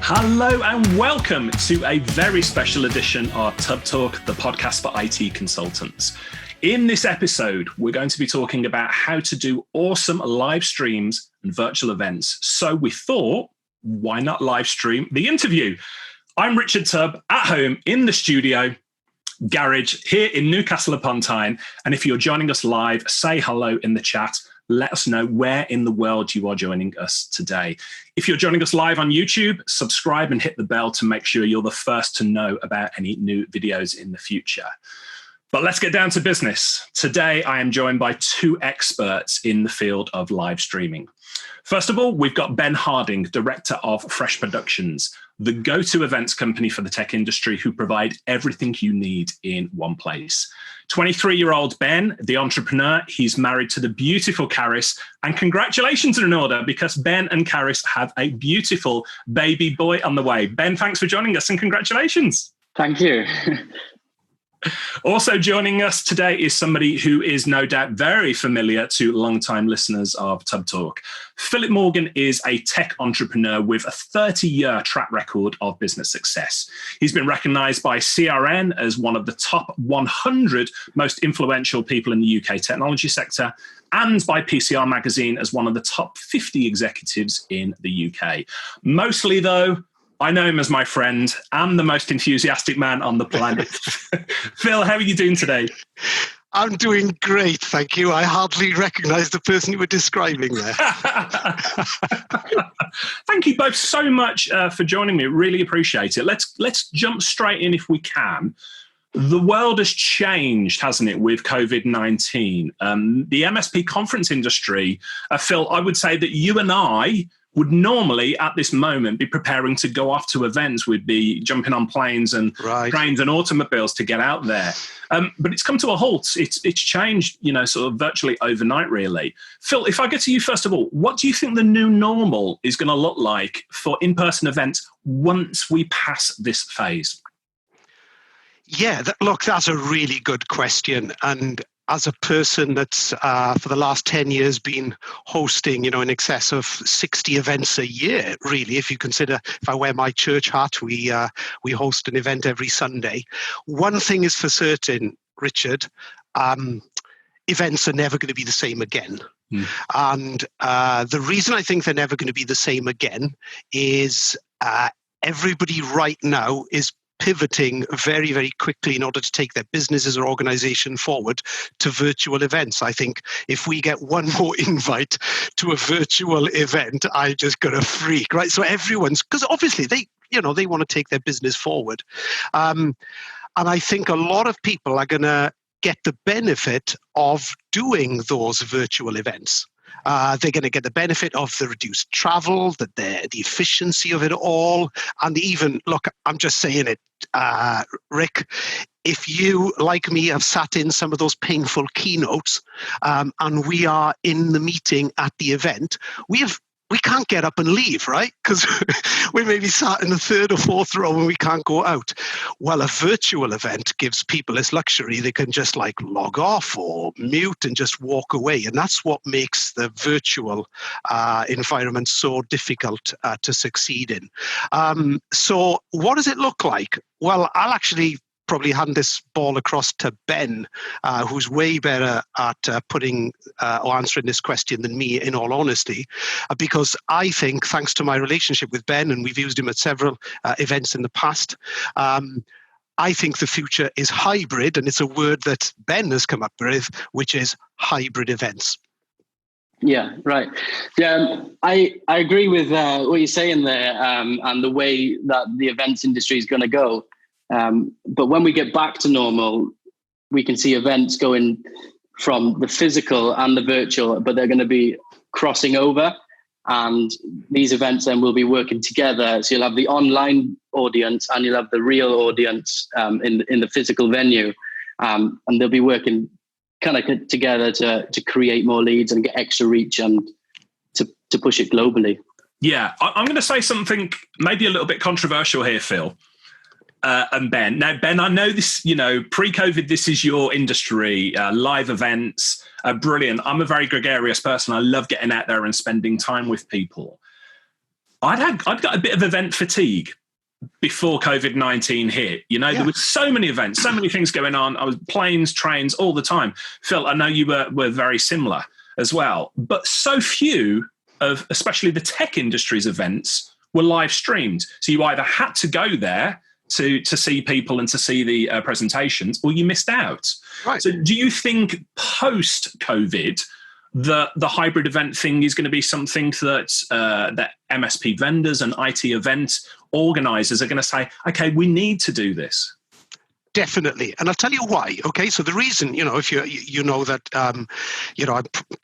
Hello and welcome to a very special edition of Tub Talk, the podcast for IT consultants. In this episode, we're going to be talking about how to do awesome live streams and virtual events. So we thought, why not live stream the interview? I'm Richard Tubb at home in the studio, garage here in Newcastle upon Tyne. And if you're joining us live, say hello in the chat. Let us know where in the world you are joining us today. If you're joining us live on YouTube, subscribe and hit the bell to make sure you're the first to know about any new videos in the future. But let's get down to business. Today, I am joined by two experts in the field of live streaming. First of all, we've got Ben Harding, Director of Fresh Productions, the go-to events company for the tech industry who provide everything you need in one place. 23-year-old Ben, the entrepreneur, he's married to the beautiful Caris, and congratulations are in order because Ben and Caris have a beautiful baby boy on the way. Ben, thanks for joining us and congratulations. Thank you. Also joining us today is somebody who is no doubt very familiar to long-time listeners of Tub Talk. Phylip Morgan is a tech entrepreneur with a 30-year track record of business success. He's been recognized by CRN as one of the top 100 most influential people in the UK technology sector and by PCR Magazine as one of the top 50 executives in the UK. Mostly, though, I know him as my friend. I'm the most enthusiastic man on the planet. Phil, how are you doing today? I'm doing great, thank you. I hardly recognise the person you were describing there. Thank you both so much for joining me. Really appreciate it. Let's jump straight in if we can. The world has changed, hasn't it, with COVID-19? The MSP conference industry, Phil, I would say that you and I would normally at this moment be preparing to go off to events. We'd be jumping on planes and trains and automobiles to get out there. But it's come to a halt. It's changed, sort of virtually overnight, really. Phil, if I get to you first of all, what do you think the new normal is going to look like for in-person events once we pass this phase? Yeah, look, that's a really good question. And as a person that's for the last 10 years been hosting, in excess of 60 events a year, really, if you consider, if I wear my church hat, we host an event every Sunday. One thing is for certain, Richard, events are never going to be the same again. And the reason I think they're never going to be the same again is everybody right now is pivoting very, very quickly in order to take their businesses or organization forward to virtual events. I think if we get one more invite to a virtual event, I just got to freak, right? So everyone's, because obviously they want to take their business forward. And I think a lot of people are going to get the benefit of doing those virtual events. They're going to get the benefit of the reduced travel, the efficiency of it all, and even, look, I'm just saying it, Rick, if you, like me, have sat in some of those painful keynotes and we are in the meeting at the event, we can't get up and leave, right? Because we may be sat in the third or fourth row and we can't go out. Well, a virtual event gives people this luxury. They can just log off or mute and just walk away. And that's what makes the virtual environment so difficult to succeed in. So what does it look like? Well, I'll actually probably hand this ball across to Ben, who's way better at putting or answering this question than me, in all honesty, because I think, thanks to my relationship with Ben, and we've used him at several events in the past, I think the future is hybrid, and it's a word that Ben has come up with, which is hybrid events. Yeah, right. Yeah, I agree with what you're saying there, and the way that the events industry is going to go. But when we get back to normal, we can see events going from the physical and the virtual, but they're going to be crossing over. And these events then will be working together. So you'll have the online audience and you'll have the real audience in the physical venue. And they'll be working kind of together to create more leads and get extra reach and to push it globally. Yeah, I'm going to say something maybe a little bit controversial here, Phil. And Ben. Now, Ben, I know this, pre-COVID, this is your industry, live events, brilliant. I'm a very gregarious person. I love getting out there and spending time with people. I'd got a bit of event fatigue before COVID-19 hit. There were so many events, so many things going on. I was planes, trains all the time. Phil, I know you were very similar as well, but so few of, especially the tech industry's events, were live streamed. So you either had to go there to see people and to see the presentations, or you missed out. Right. So do you think post-COVID, the hybrid event thing is going to be something that MSP vendors and IT event organizers are going to say, okay, we need to do this? Definitely. And I'll tell you why. Okay. So the reason, if you know that, I'm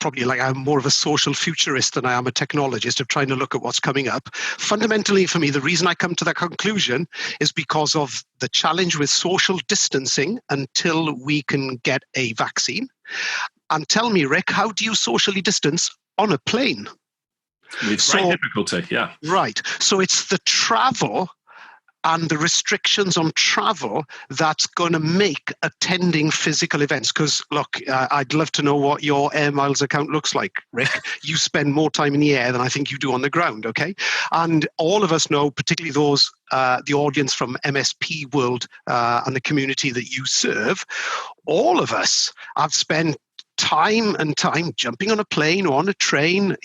probably I'm more of a social futurist than I am a technologist of trying to look at what's coming up. Fundamentally for me, the reason I come to that conclusion is because of the challenge with social distancing until we can get a vaccine. And tell me, Rick, how do you socially distance on a plane? With great difficulty, yeah. Right. So it's the travel and the restrictions on travel that's going to make attending physical events. Because, look, I'd love to know what your air miles account looks like, Rick. You spend more time in the air than I think you do on the ground, okay? And all of us know, particularly those, the audience from MSP world and the community that you serve, all of us have spent time and time jumping on a plane or on a train,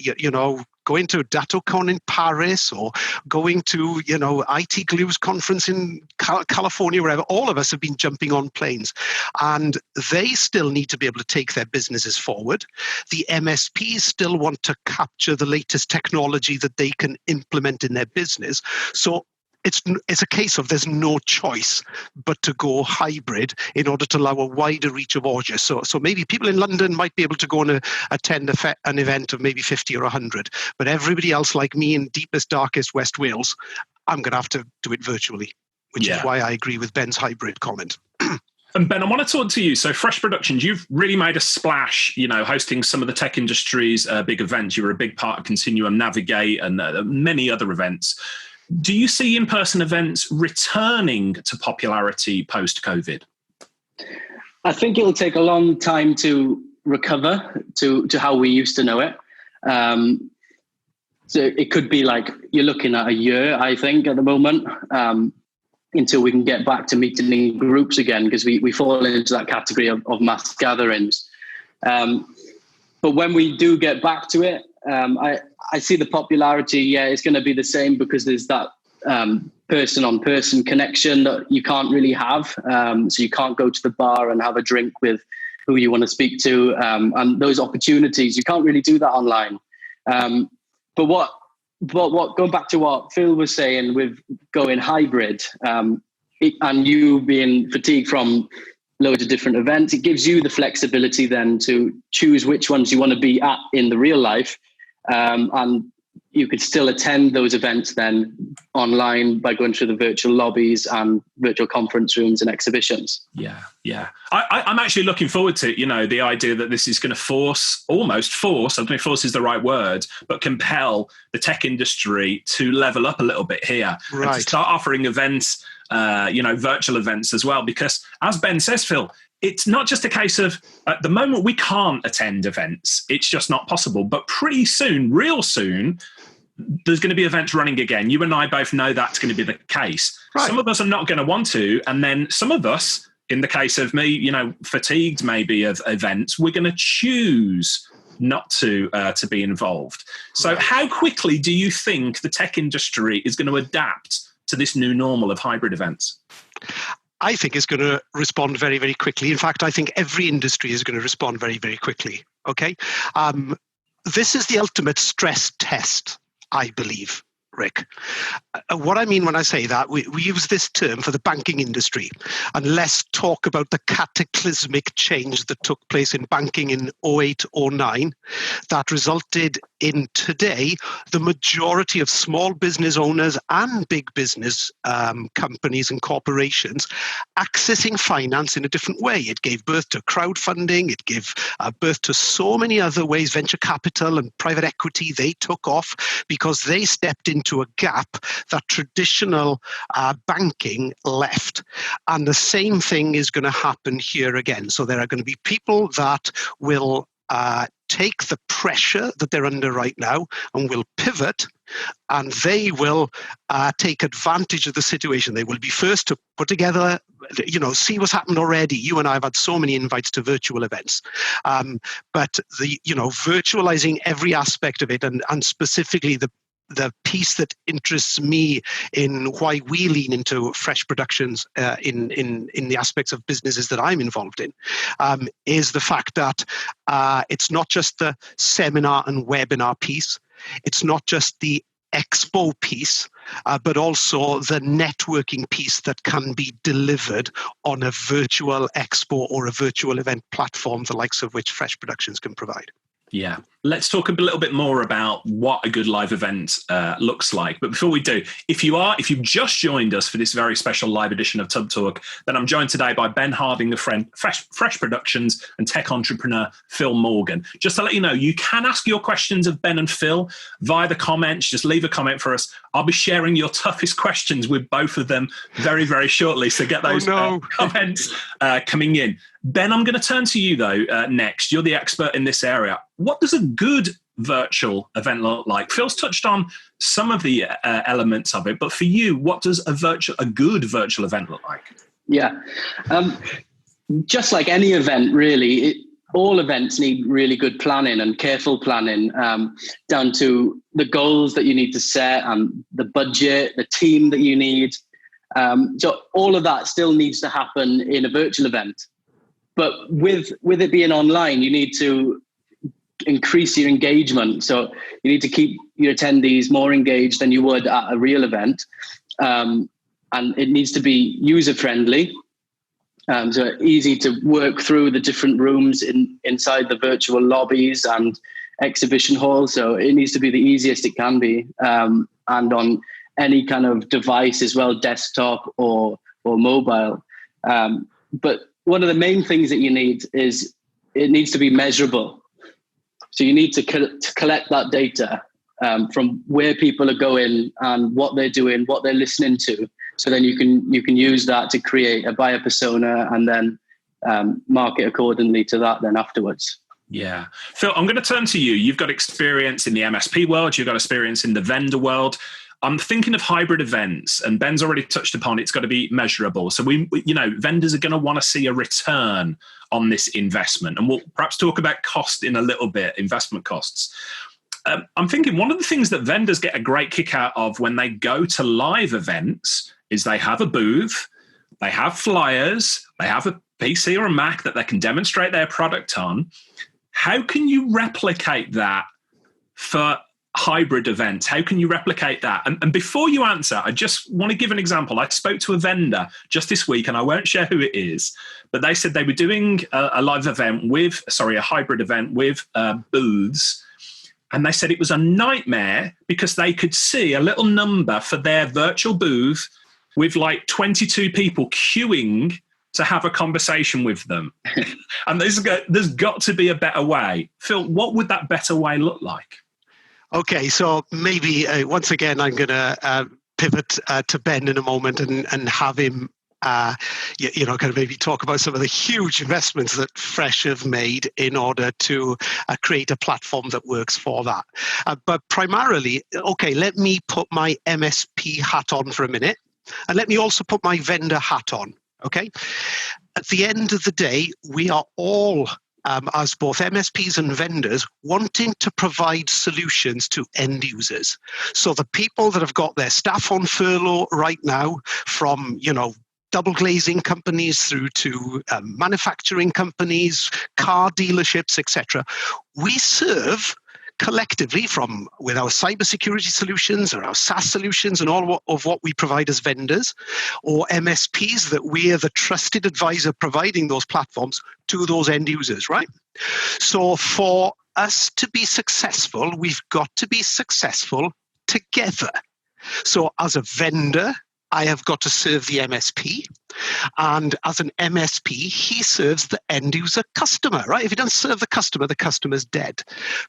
going to DatoCon in Paris or going to, IT Glue's conference in California, wherever. All of us have been jumping on planes, and they still need to be able to take their businesses forward. The MSPs still want to capture the latest technology that they can implement in their business. So it's a case of there's no choice but to go hybrid in order to allow a wider reach of audience. So maybe people in London might be able to go and attend an event of maybe 50 or 100, but everybody else like me in deepest, darkest West Wales, I'm going to have to do it virtually, which is why I agree with Ben's hybrid comment. And Ben, I want to talk to you. So Fresh Productions, you've really made a splash, hosting some of the tech industry's big events. You were a big part of Continuum Navigate and many other events. Do you see in-person events returning to popularity post-COVID? I think it'll take a long time to recover to how we used to know it. So it could be like you're looking at a year, I think, at the moment, until we can get back to meeting in groups again, because we fall into that category of mass gatherings. But when we do get back to it, I see the popularity, it's going to be the same because there's that person-on-person connection that you can't really have. So you can't go to the bar and have a drink with who you want to speak to. And those opportunities, you can't really do that online. But what going back to what Phil was saying with going hybrid, and you being fatigued from loads of different events, it gives you the flexibility then to choose which ones you want to be at in the real life. And you could still attend those events then online by going through the virtual lobbies and virtual conference rooms and exhibitions. Yeah. I'm actually looking forward to, the idea that this is going to almost force, I don't know if force is the right word, but compel the tech industry to level up a little bit here. Right. And to start offering events, virtual events as well. Because as Ben says, Phil, it's not just a case of, at the moment, we can't attend events. It's just not possible. But pretty soon, real soon, there's going to be events running again. You and I both know that's going to be the case. Right. Some of us are not going to want to. And then some of us, in the case of me, fatigued maybe of events, we're going to choose not to be involved. So how quickly do you think the tech industry is going to adapt to this new normal of hybrid events? I think it's going to respond very, very quickly. In fact, I think every industry is going to respond very, very quickly. Okay. This is the ultimate stress test, I believe, Rick. What I mean when I say that, we use this term for the banking industry. And let's talk about the cataclysmic change that took place in banking in 08, 09 that resulted in today the majority of small business owners and big business companies and corporations accessing finance in a different way. It gave birth to crowdfunding. It gave birth to so many other ways, venture capital and private equity. They took off because they stepped into a gap that traditional banking left. And the same thing is going to happen here again. So there are going to be people that will take the pressure that they're under right now and will pivot, and they will take advantage of the situation. They will be first to put together, see what's happened already. You and I have had so many invites to virtual events, but virtualizing every aspect of it, and specifically the piece that interests me in why we lean into fresh productions in the aspects of businesses that I'm involved in, is the fact that it's not just the seminar and webinar piece, it's not just the expo piece, but also the networking piece that can be delivered on a virtual expo or a virtual event platform, the likes of which Fresh Productions can provide. Yeah. Let's talk a little bit more about what a good live event looks like. But before we do, if you've just joined us for this very special live edition of Tub Talk, then I'm joined today by Ben Harding of Fresh Productions and tech entrepreneur Phil Morgan. Just to let you know, you can ask your questions of Ben and Phil via the comments. Just leave a comment for us. I'll be sharing your toughest questions with both of them very, very shortly. So get those comments coming in. Ben, I'm going to turn to you, though, next. You're the expert in this area. What does a good virtual event look like? Phil's touched on some of the elements of it, but for you, what does a good virtual event look like? Yeah. Just like any event, really, all events need really good planning and careful planning, down to the goals that you need to set and the budget, the team that you need. So all of that still needs to happen in a virtual event. But with it being online, you need to increase your engagement. So you need to keep your attendees more engaged than you would at a real event. And it needs to be user-friendly. So easy to work through the different rooms inside the virtual lobbies and exhibition halls. So it needs to be the easiest it can be. And on any kind of device as well, desktop or mobile. But one of the main things that you need is it needs to be measurable. So you need to collect that data from where people are going and what they're doing, what they're listening to. So then you can use that to create a buyer persona and then market accordingly to that then afterwards. Yeah. Phil, I'm going to turn to you. You've got experience in the MSP world. You've got experience in the vendor world. I'm thinking of hybrid events, and Ben's already touched upon it's got to be measurable. So vendors are going to want to see a return on this investment, and we'll perhaps talk about cost in a little bit, investment costs. I'm thinking one of the things that vendors get a great kick out of when they go to live events is they have a booth, they have flyers, they have a PC or a Mac that they can demonstrate their product on. How can you replicate that for hybrid events? How can you replicate that? And before you answer, I just want to give an example. I spoke to a vendor just this week, and I won't share who it is, but they said they were doing a hybrid event with booths. And they said it was a nightmare because they could see a little number for their virtual booth with like 22 people queuing to have a conversation with them. And there's got to be a better way. Phil, what would that better way look like? Okay, so maybe once again, I'm going to pivot to Ben in a moment and have him, kind of maybe talk about some of the huge investments that Fresh have made in order to create a platform that works for that. But primarily, okay, let me put my MSP hat on for a minute, and let me also put my vendor hat on, okay? At the end of the day, we are all as both MSPs and vendors wanting to provide solutions to end users. So the people that have got their staff on furlough right now, from, double glazing companies through to manufacturing companies, car dealerships, etc. We serve collectively with our cybersecurity solutions or our SaaS solutions and all of what we provide as vendors, or MSPs, that we are the trusted advisor providing those platforms to those end users, right? So for us to be successful, we've got to be successful together. So as a vendor, I have got to serve the MSP, and as an MSP, he serves the end user customer, right? If you don't serve the customer's dead.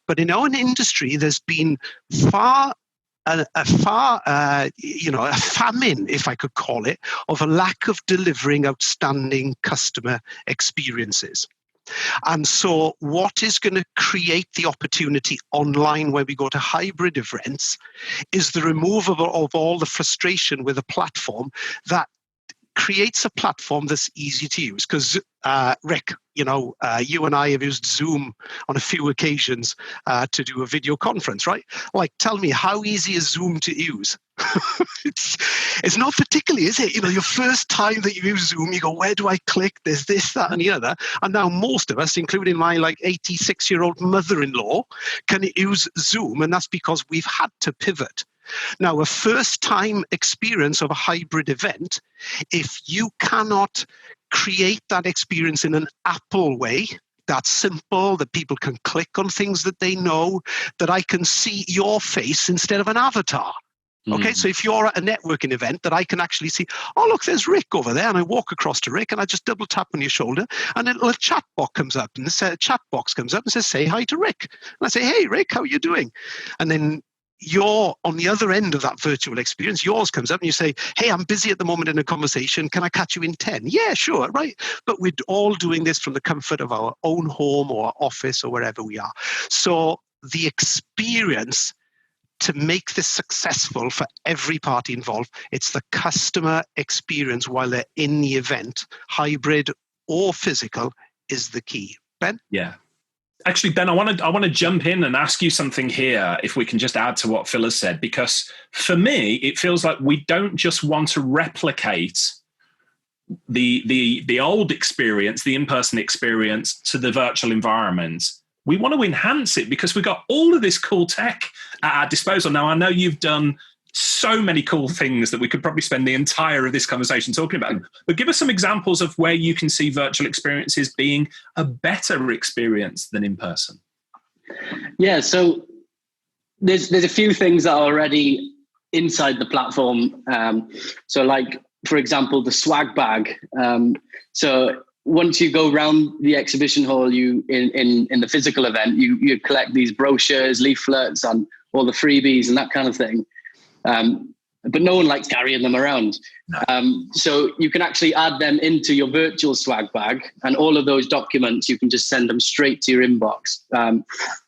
But in our industry, there's been a famine, if I could call it, of a lack of delivering outstanding customer experiences. And so what is going to create the opportunity online where we go to hybrid events is the removal of all the frustration with a platform that creates a platform that's easy to use. Because Rick, you and I have used Zoom on a few occasions to do a video conference, right? Like, tell me, how easy is Zoom to use? It's not particularly, is it? Your first time that you use Zoom, you go, where do I click? There's this, that, and the other. And now most of us, including my 86-year-old mother-in-law, can use Zoom, and that's because we've had to pivot. Now, a first-time experience of a hybrid event, if you cannot create that experience in an Apple way, that's simple, that people can click on things that they know, that I can see your face instead of an avatar. Okay, so if you're at a networking event, that I can actually see, oh, look, there's Rick over there, and I walk across to Rick, and I just double tap on your shoulder, and a little chat box comes up, and this chat box comes up and says, say hi to Rick. And I say, hey, Rick, how are you doing? And then you're on the other end of that virtual experience. Yours comes up and you say, hey, I'm busy at the moment in a conversation. Can I catch you in 10? Yeah, sure, right? But we're all doing this from the comfort of our own home or our office or wherever we are. So the experience to make this successful for every party involved, it's the customer experience while they're in the event, hybrid or physical, is the key. Ben? Yeah. Actually, Ben, I want to jump in and ask you something here, if we can just add to what Phil has said, because for me, it feels like we don't just want to replicate the old experience, the in-person experience, to the virtual environment. We want to enhance it because we've got all of this cool tech at our disposal. Now, I know you've done so many cool things that we could probably spend the entire of this conversation talking about them. But give us some examples of where you can see virtual experiences being a better experience than in person. Yeah, so there's a few things that are already inside the platform. So like, for example, the swag bag. So once you go around the exhibition hall, you in the physical event, you collect these brochures, leaflets, and all the freebies and that kind of thing. But no one likes carrying them around. No. So you can actually add them into your virtual swag bag, and all of those documents, you can just send them straight to your inbox.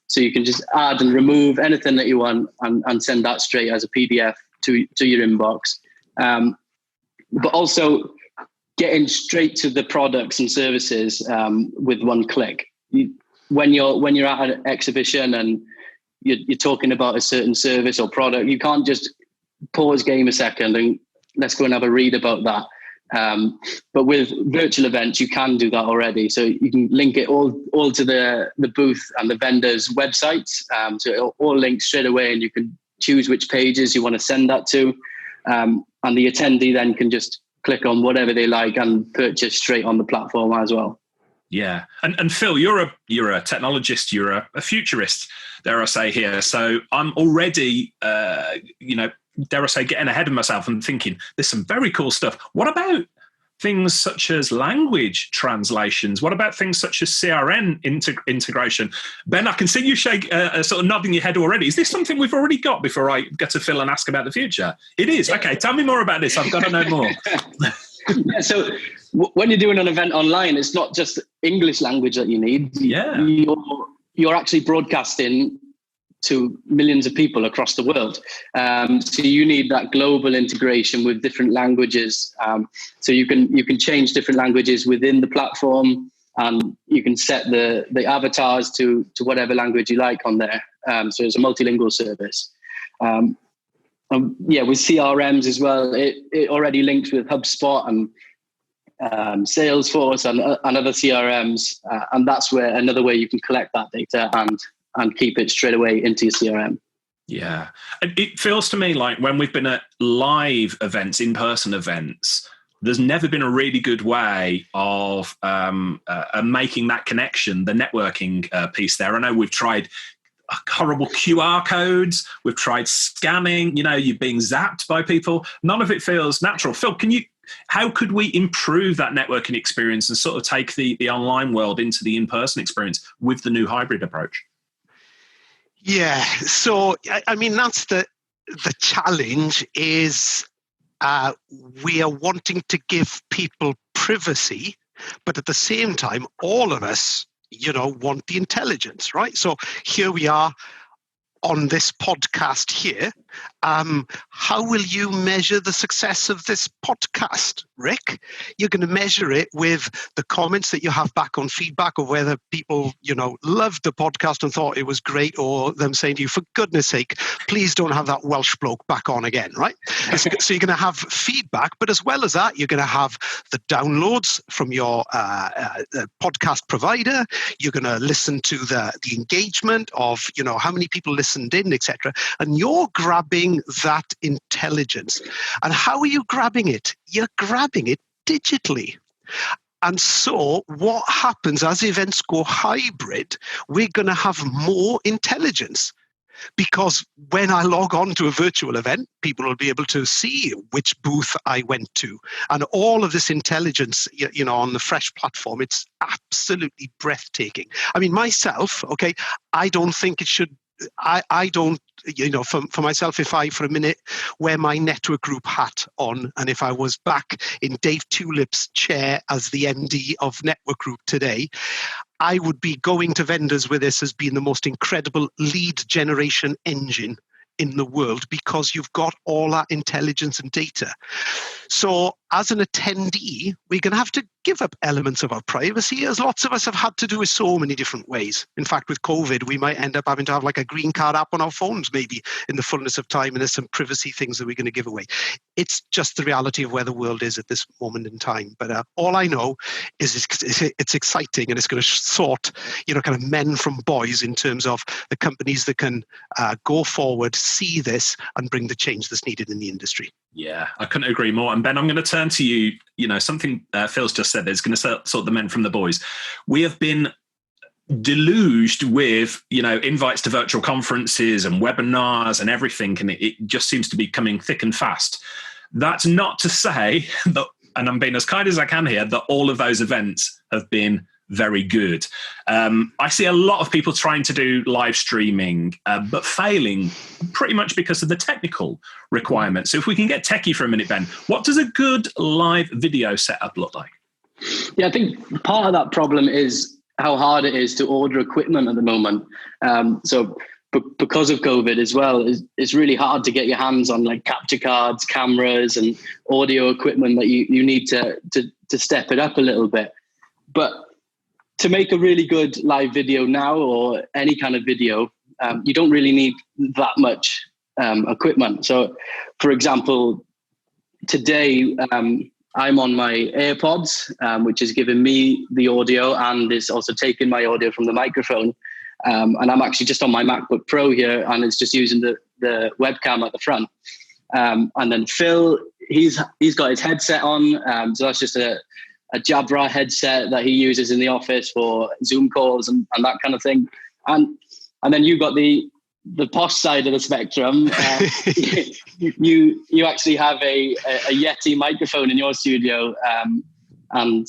So you can just add and remove anything that you want and send that straight as a PDF to your inbox. But also getting straight to the products and services with one click. When you're at an exhibition and you're talking about a certain service or product, you can't just pause game a second and let's go and have a read about that. But with virtual events, you can do that already. So you can link it all to the booth and the vendor's websites. So it'll all link straight away, and you can choose which pages you want to send that to. And the attendee then can just click on whatever they like and purchase straight on the platform as well. Yeah. And Phil, you're a technologist, you're a futurist, dare I say here. So I'm already, dare I say, getting ahead of myself and thinking there's some very cool stuff. What about things such as language translations? What about things such as CRM integration? Ben, I can see you sort of nodding your head already. Is this something we've already got before I get to Phil and ask about the future? It is. Okay, tell me more about this. I've got to know more. Yeah, so when you're doing an event online, it's not just English language that you need. Yeah. You're actually broadcasting to millions of people across the world. So you need that global integration with different languages. So you can change different languages within the platform, and you can set the avatars to whatever language you like on there. So it's a multilingual service. With CRMs as well, it already links with HubSpot and Salesforce and other CRMs, and that's where another way you can collect that data and keep it straight away into your CRM. Yeah, it feels to me like when we've been at live events, in-person events, there's never been a really good way of making that connection, the networking piece there. I know we've tried horrible QR codes. We've tried scanning, you're being zapped by people. None of it feels natural. Phil, how could we improve that networking experience and sort of take the online world into the in-person experience with the new hybrid approach? Yeah, so I mean, that's the challenge is we are wanting to give people privacy, but at the same time, all of us, want the intelligence, right? So here we are on this podcast here. How will you measure the success of this podcast, Rick? You're going to measure it with the comments that you have back on feedback of whether people, loved the podcast and thought it was great, or them saying to you, for goodness sake, please don't have that Welsh bloke back on again, right? So you're going to have feedback, but as well as that, you're going to have the downloads from your podcast provider. You're going to listen to the engagement of, how many people listened in, etc. And you're grabbing that intelligence. And how are you grabbing it? You're grabbing it digitally. And so what happens as events go hybrid, we're going to have more intelligence. Because when I log on to a virtual event, people will be able to see which booth I went to. And all of this intelligence, on the Fresh platform, it's absolutely breathtaking. I mean, myself, okay, I don't think it should, I don't, for myself, if I, for a minute, wear my network group hat on, and if I was back in Dave Tulip's chair as the MD of Network Group today, I would be going to vendors with this as being the most incredible lead generation engine in the world, because you've got all that intelligence and data. So as an attendee, we're going to have to give up elements of our privacy, as lots of us have had to do in so many different ways. In fact, with COVID, we might end up having to have like a green card app on our phones, maybe in the fullness of time, and there's some privacy things that we're going to give away. It's just the reality of where the world is at this moment in time. But all I know is it's exciting, and it's going to sort, kind of men from boys in terms of the companies that can go forward, see this, and bring the change that's needed in the industry. Yeah, I couldn't agree more. And Ben, I'm going to turn to you. Something Phil's just said is going to sort the men from the boys. We have been deluged with, invites to virtual conferences and webinars and everything. And it just seems to be coming thick and fast. That's not to say that, and I'm being as kind as I can here, that all of those events have been very good. I see a lot of people trying to do live streaming, but failing pretty much because of the technical requirements. So if we can get techie for a minute, Ben, what does a good live video setup look like? Yeah, I think part of that problem is how hard it is to order equipment at the moment. Because of COVID as well, it's really hard to get your hands on like capture cards, cameras, and audio equipment that you need to step it up a little bit. But to make a really good live video now, or any kind of video, you don't really need that much equipment. So, for example, today I'm on my AirPods, which is giving me the audio and is also taking my audio from the microphone. And I'm actually just on my MacBook Pro here, and it's just using the webcam at the front. And then Phil, he's got his headset on. So that's just a Jabra headset that he uses in the office for Zoom calls and that kind of thing. And then you've got the posh side of the spectrum. You actually have a Yeti microphone in your studio, and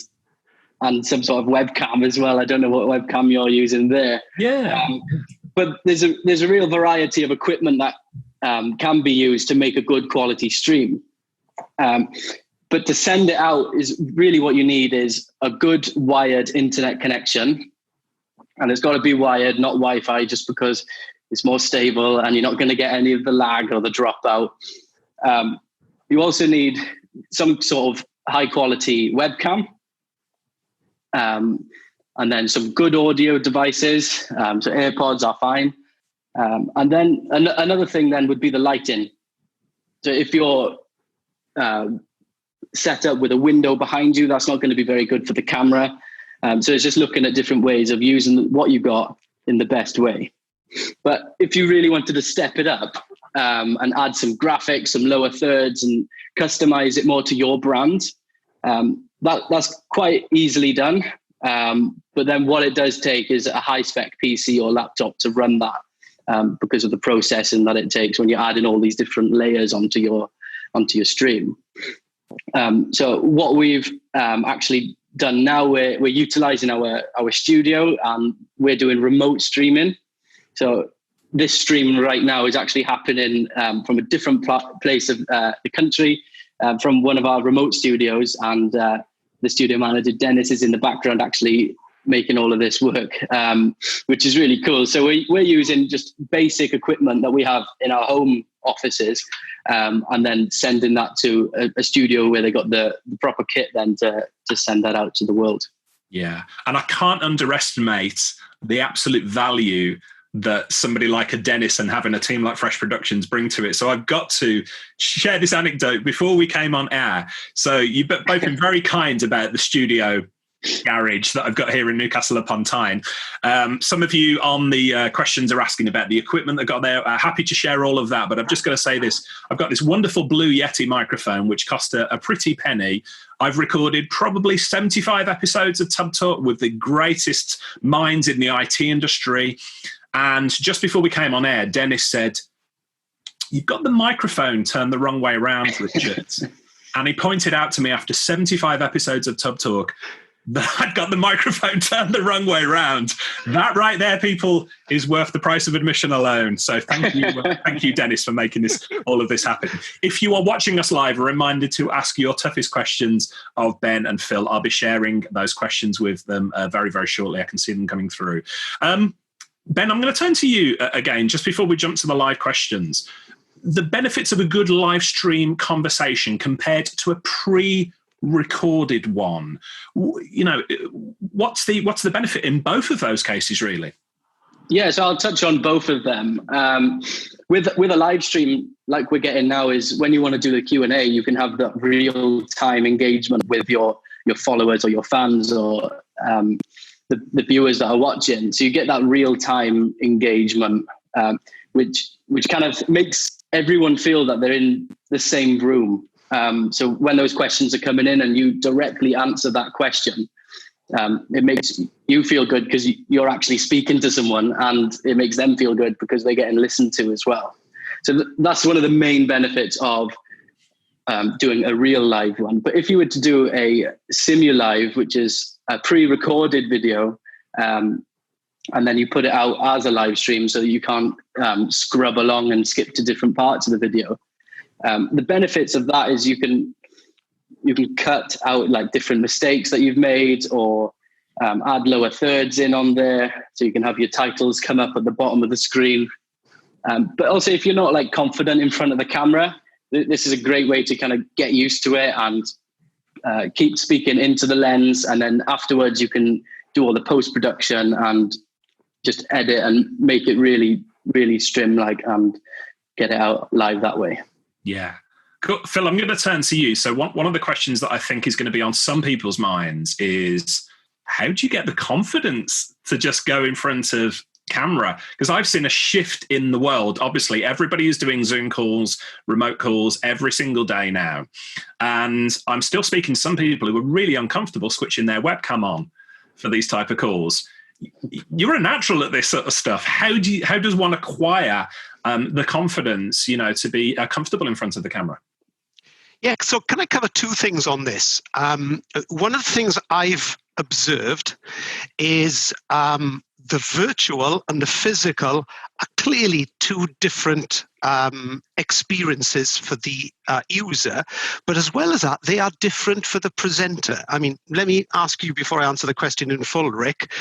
some sort of webcam as well. I don't know what webcam you're using there. Yeah. But there's a real variety of equipment that can be used to make a good quality stream. But to send it out is really what you need is a good wired internet connection. And it's got to be wired, not Wi-Fi, just because it's more stable and you're not going to get any of the lag or the dropout. You also need some sort of high quality webcam. And then some good audio devices. So AirPods are fine. And then another thing then would be the lighting. So if you're set up with a window behind you, that's not going to be very good for the camera. So it's just looking at different ways of using what you got in the best way. But if you really wanted to step it up and add some graphics, some lower thirds, and customize it more to your brand, that's quite easily done. But then what it does take is a high spec PC or laptop to run that, because of the processing that it takes when you're adding all these different layers onto your stream. So what we've actually done now, we're utilizing our studio, and we're doing remote streaming. So this stream right now is actually happening from a different place of the country, from one of our remote studios, and the studio manager, Dennis, is in the background actually making all of this work, which is really cool. So we're using just basic equipment that we have in our home offices, and then sending that to a studio where they got the proper kit then to send that out to the world. Yeah. And I can't underestimate the absolute value that somebody like a Dennis and having a team like Fresh Productions bring to it. So I've got to share this anecdote before we came on air. So you've both been very kind about the studio garage that I've got here in Newcastle upon Tyne. Some of you on the questions are asking about the equipment that got there. Happy to share all of that, but I've just got to say this. I've got this wonderful Blue Yeti microphone, which cost a pretty penny. I've recorded probably 75 episodes of Tub Talk with the greatest minds in the IT industry. And just before we came on air, Dennis said, "You've got the microphone turned the wrong way around, Richard." And he pointed out to me after 75 episodes of Tub Talk that I'd got the microphone turned the wrong way around. That right there, people, is worth the price of admission alone. So thank you, Dennis, for making all of this happen. If you are watching us live, a reminder to ask your toughest questions of Ben and Phil. I'll be sharing those questions with them very, very shortly. I can see them coming through. Ben, I'm going to turn to you again, just before we jump to the live questions. The benefits of a good live stream conversation compared to a pre-recorded one, you know, what's the benefit in both of those cases, really? Yeah, so I'll touch on both of them. With a live stream like we're getting now, is when you want to do the Q&A, you can have that real-time engagement with your followers or your fans or the viewers that are watching. So you get that real-time engagement, which kind of makes everyone feel that they're in the same room. So when those questions are coming in and you directly answer that question, it makes you feel good because you're actually speaking to someone, and it makes them feel good because they're getting listened to as well. So that's one of the main benefits of doing a real live one. But if you were to do a simu-live, which is a pre-recorded video, and then you put it out as a live stream so that you can't scrub along and skip to different parts of the video. The benefits of that is you can cut out like different mistakes that you've made, or add lower thirds in on there, so you can have your titles come up at the bottom of the screen. But also, if you're not like confident in front of the camera, this is a great way to kind of get used to it and keep speaking into the lens. And then afterwards, you can do all the post-production and just edit and make it really, really stream-like and get it out live that way. Yeah. Cool. Phil, I'm going to turn to you. So one of the questions that I think is going to be on some people's minds is, how do you get the confidence to just go in front of camera? Because I've seen a shift in the world. Obviously, everybody is doing Zoom calls, remote calls every single day now. And I'm still speaking to some people who are really uncomfortable switching their webcam on for these type of calls. You're a natural at this sort of stuff. How does one acquire the confidence, to be comfortable in front of the camera? Yeah, so can I cover two things on this? One of the things I've observed is the virtual and the physical are clearly two different experiences for the user, but as well as that, they are different for the presenter. I mean, let me ask you before I answer the question in full, Rick.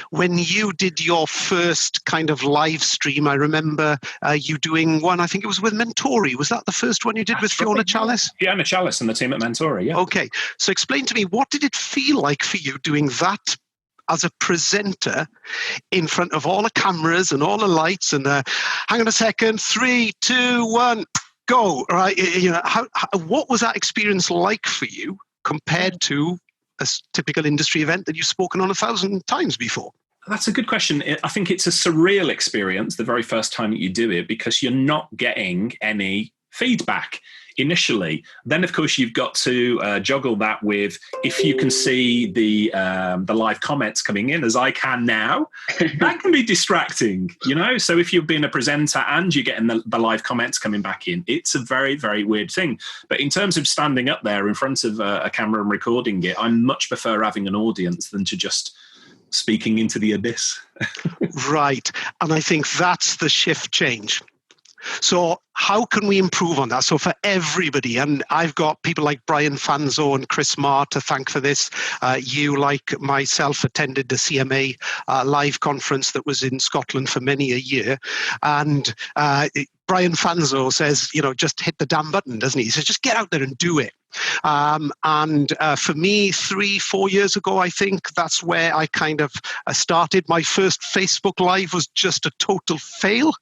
When you did your first kind of live stream, I remember you doing one, I think it was with Mentori. Was that the first one you did with Fiona Chalice? Fiona Chalice and the team at Mentori, yeah. Okay, so explain to me, what did it feel like for you doing that as a presenter in front of all the cameras and all the lights and hang on a second, 3, 2, 1, go, right? What was that experience like for you compared to a typical industry event that you've spoken on 1,000 times before? That's a good question. I think it's a surreal experience the very first time that you do it, because you're not getting any feedback initially. Then, of course, you've got to juggle that with, if you can see the live comments coming in, as I can now, that can be distracting, So if you've been a presenter and you're getting the live comments coming back in, it's a very, very weird thing. But in terms of standing up there in front of a camera and recording it, I much prefer having an audience than to just speaking into the abyss. Right. And I think that's the shift change. So how can we improve on that? So for everybody, and I've got people like Brian Fanzo and Chris Marr to thank for this. You, like myself, attended the CMA live conference that was in Scotland for many a year. And Brian Fanzo says, just hit the damn button, doesn't he? He says, just get out there and do it. And for me, 3-4 years ago, I think that's where I kind of started. My first Facebook Live was just a total fail,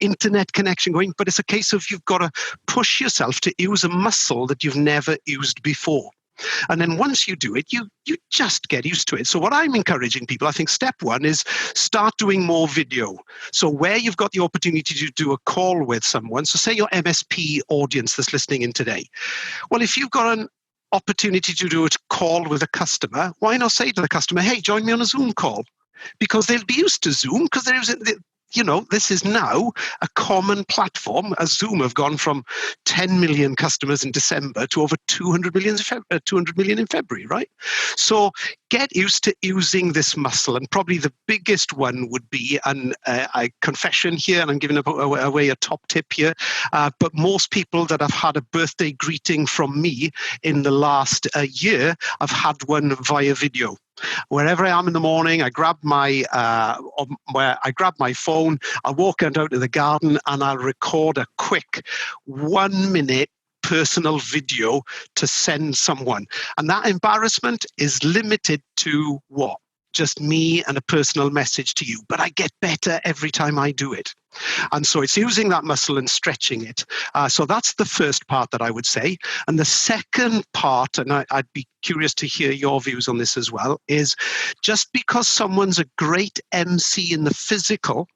internet connection going, but it's a case of you've got to push yourself to use a muscle that you've never used before. And then once you do it, you just get used to it. So what I'm encouraging people, I think step one is start doing more video. So where you've got the opportunity to do a call with someone, so say your MSP audience that's listening in today. Well, if you've got an opportunity to do a call with a customer, why not say to the customer, hey, join me on a Zoom call? Because they'll be used to Zoom because this is now a common platform, as Zoom have gone from 10 million customers in December to over 200 million in February, right? So get used to using this muscle. And probably the biggest one would be, and I confession here, and I'm giving away a top tip here, but most people that have had a birthday greeting from me in the last year have had one via video. Wherever I am in the morning, I grab my phone, I walk out into the garden, and I'll record a quick 1 minute personal video to send someone. And that embarrassment is limited to what? Just me and a personal message to you. But I get better every time I do it. And so it's using that muscle and stretching it. So that's the first part that I would say. And the second part, and I'd be curious to hear your views on this as well, is just because someone's a great MC in the physical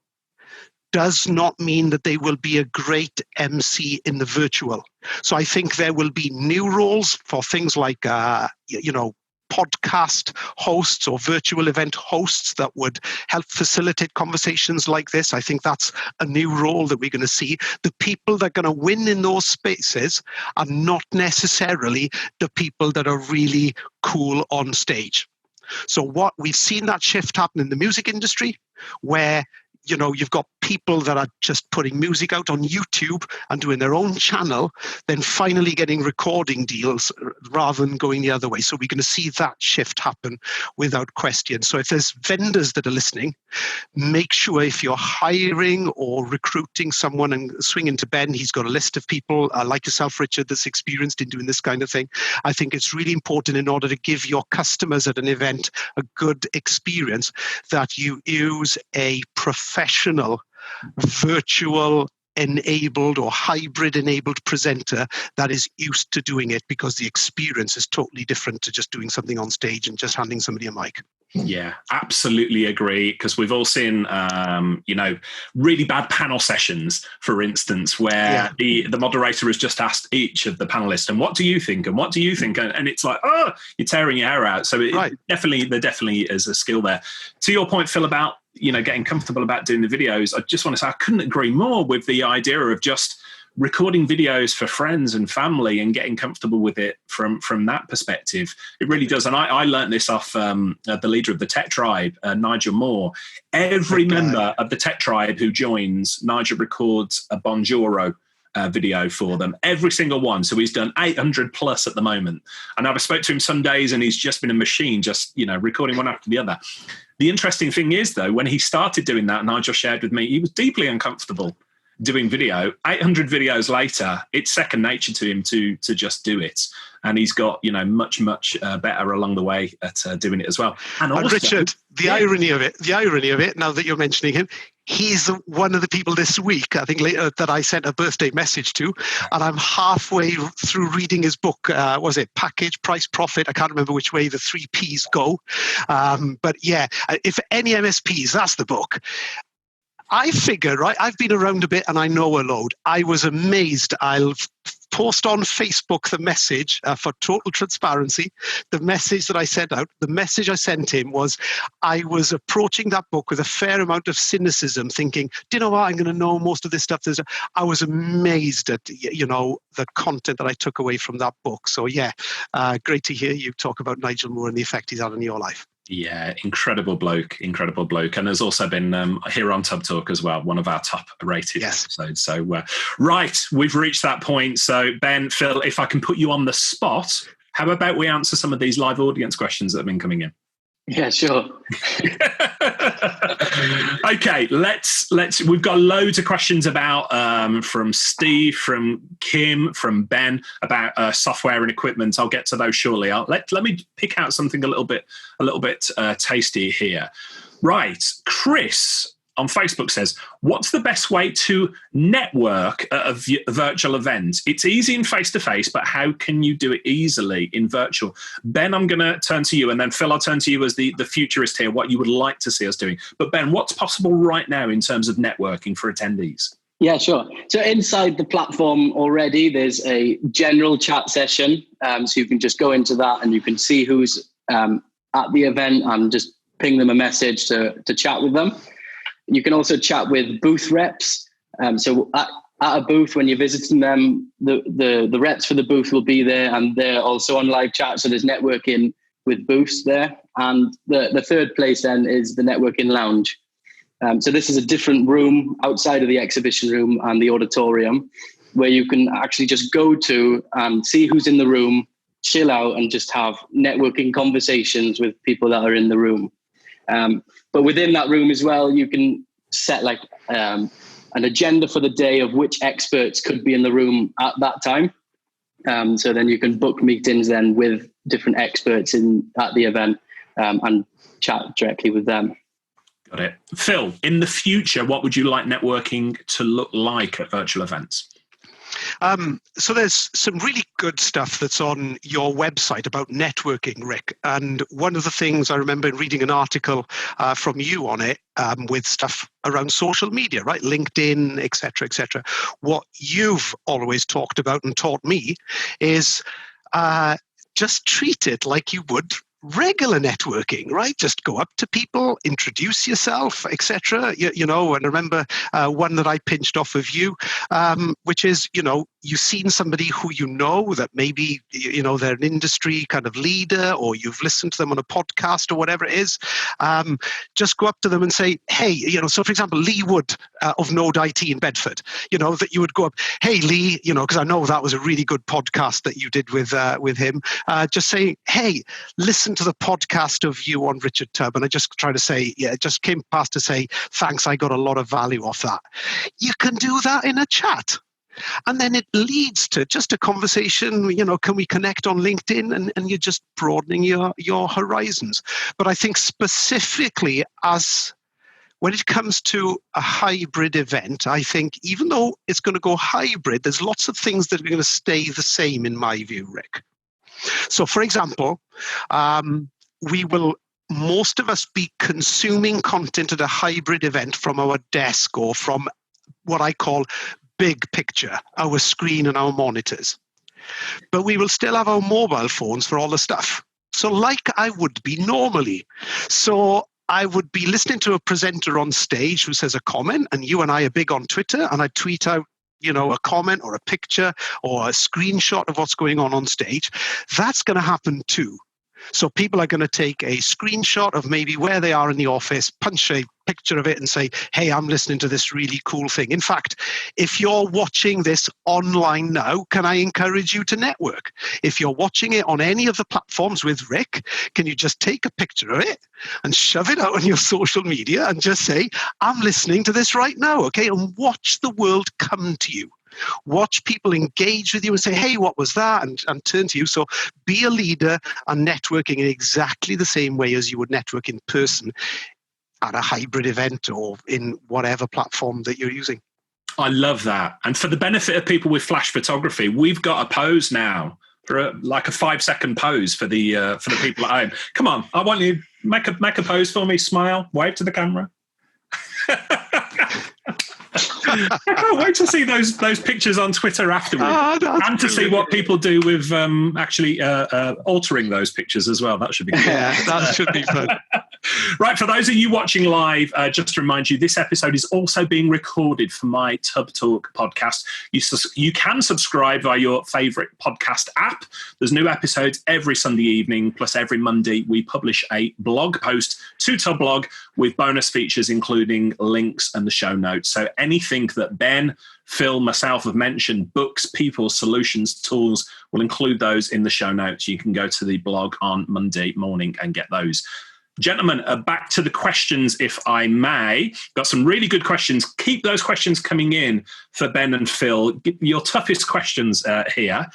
does not mean that they will be a great MC in the virtual. So I think there will be new roles for things like, podcast hosts or virtual event hosts that would help facilitate conversations like this. I think that's a new role that we're going to see. The people that are going to win in those spaces are not necessarily the people that are really cool on stage. So what we've seen that shift happen in the music industry, where you've got people that are just putting music out on YouTube and doing their own channel, then finally getting recording deals rather than going the other way. So we're going to see that shift happen without question. So if there's vendors that are listening, make sure if you're hiring or recruiting someone, and swing into Ben, he's got a list of people like yourself, Richard, that's experienced in doing this kind of thing. I think it's really important in order to give your customers at an event a good experience that you use a professional virtual enabled or hybrid enabled presenter that is used to doing it, because the experience is totally different to just doing something on stage and just handing somebody a mic. Yeah, absolutely agree. Because we've all seen, really bad panel sessions, for instance, where the moderator has just asked each of the panelists, and what do you think? And what do you think? And it's like, oh, you're tearing your hair out. So there definitely is a skill there. To your point, Phil, about getting comfortable about doing the videos, I just want to say I couldn't agree more with the idea of just recording videos for friends and family and getting comfortable with it from that perspective. It really does. And I learned this off the leader of the Tech Tribe, Nigel Moore. Every member of the Tech Tribe who joins, Nigel records a Bonjoro video for them, every single one. So he's done 800 plus at the moment. And I've spoke to him some days and he's just been a machine, just, recording one after the other. The interesting thing is, though, when he started doing that, Nigel shared with me, he was deeply uncomfortable doing video. 800 videos later, it's second nature to him to just do it. And he's got, much better along the way at doing it as well. And also, Richard, the irony of it, now that you're mentioning him, he's one of the people this week, I think, later, that I sent a birthday message to, and I'm halfway through reading his book. Was it Package, Price, Profit? I can't remember which way the 3 Ps go. But yeah, if any MSPs, that's the book. I figure, right, I've been around a bit and I know a load. I was amazed. I'll post on Facebook the message for total transparency. The message that I sent out, the message I sent him was, I was approaching that book with a fair amount of cynicism, thinking, do you know what, I'm going to know most of this stuff. I was amazed at, the content that I took away from that book. So yeah, great to hear you talk about Nigel Moore and the effect he's had on your life. Yeah, incredible bloke. And has also been here on Tub Talk as well, one of our top rated episodes. So, right, we've reached that point. So, Ben, Phil, if I can put you on the spot, how about we answer some of these live audience questions that have been coming in? Yeah, sure. Okay, let's. We've got loads of questions about from Steve, from Kim, from Ben about software and equipment. I'll get to those shortly. Let me pick out something a little bit tasty here. Right, Chris on Facebook says, what's the best way to network at a virtual event? It's easy in face-to-face, but how can you do it easily in virtual? Ben, I'm going to turn to you, and then Phil, I'll turn to you as the futurist here, what you would like to see us doing. But Ben, what's possible right now in terms of networking for attendees? Yeah, sure. So inside the platform already, there's a general chat session. So you can just go into that and you can see who's at the event and just ping them a message to chat with them. You can also chat with booth reps. So at a booth, when you're visiting them, the reps for the booth will be there, and they're also on live chat. So there's networking with booths there. And the third place then is the networking lounge. So this is a different room outside of the exhibition room and the auditorium, where you can actually just go to and see who's in the room, chill out, and just have networking conversations with people that are in the room. But within that room as well, you can set like an agenda for the day of which experts could be in the room at that time. So then you can book meetings then with different experts at the event and chat directly with them. Got it. Phil, in the future, what would you like networking to look like at virtual events? So there's some really good stuff that's on your website about networking, Rick. And one of the things I remember reading an article from you on it with stuff around social media, right? LinkedIn, et cetera, What you've always talked about and taught me is just treat it like you would regular networking, right? Just go up to people, introduce yourself, etc. You know, and I remember one that I pinched off of you, which is, you know, you've seen somebody who you know that maybe, you know, they're an industry kind of leader, or you've listened to them on a podcast or whatever it is. Just go up to them and say, hey, you know, so for example, Lee Wood of Node IT in Bedford, you know, that you would go up, hey, Lee, you know, because I know that was a really good podcast that you did with him, just saying, hey, listen to the podcast of you on Richard Tubb, and I just try to say, yeah, just came past to say, thanks, I got a lot of value off that. You can do that in a chat. And then it leads to just a conversation, you know, can we connect on LinkedIn? And you're just broadening your horizons. But I think specifically when it comes to a hybrid event, I think even though it's going to go hybrid, there's lots of things that are going to stay the same in my view, Rick. So, for example, most of us be consuming content at a hybrid event from our desk or from what I call big picture, our screen and our monitors. But we will still have our mobile phones for all the stuff. So like I would be normally. So I would be listening to a presenter on stage who says a comment, and you and I are big on Twitter, and I tweet out, you know, a comment or a picture or a screenshot of what's going on stage. That's going to happen too. So people are going to take a screenshot of maybe where they are in the office, punch a picture of it and say, hey, I'm listening to this really cool thing. In fact, if you're watching this online now, can I encourage you to network? If you're watching it on any of the platforms with Rick, can you just take a picture of it and shove it out on your social media and just say, I'm listening to this right now, okay? And watch the world come to you. Watch people engage with you and say, hey, what was that? And turn to you. So be a leader and networking in exactly the same way as you would network in person at a hybrid event or in whatever platform that you're using. I love that. And for the benefit of people with flash photography, we've got a pose now for like a 5-second pose for the people at home. Come on, I want you make a pose for me. Smile, wave to the camera. I can't wait to see those pictures on Twitter afterwards, and to see what people do with actually altering those pictures as well. That should be good. Yeah, that should be fun. Right, for those of you watching live, just to remind you, this episode is also being recorded for my Tub Talk podcast. You can subscribe via your favourite podcast app. There's new episodes every Sunday evening, plus every Monday we publish a blog post to Tub Blog with bonus features, including links and the show notes. So anything that Ben, Phil, myself have mentioned, books, people, solutions, tools, we'll include those in the show notes. You can go to the blog on Monday morning and get those. Gentlemen, back to the questions, if I may. Got some really good questions. Keep those questions coming in for Ben and Phil. Get your toughest questions here.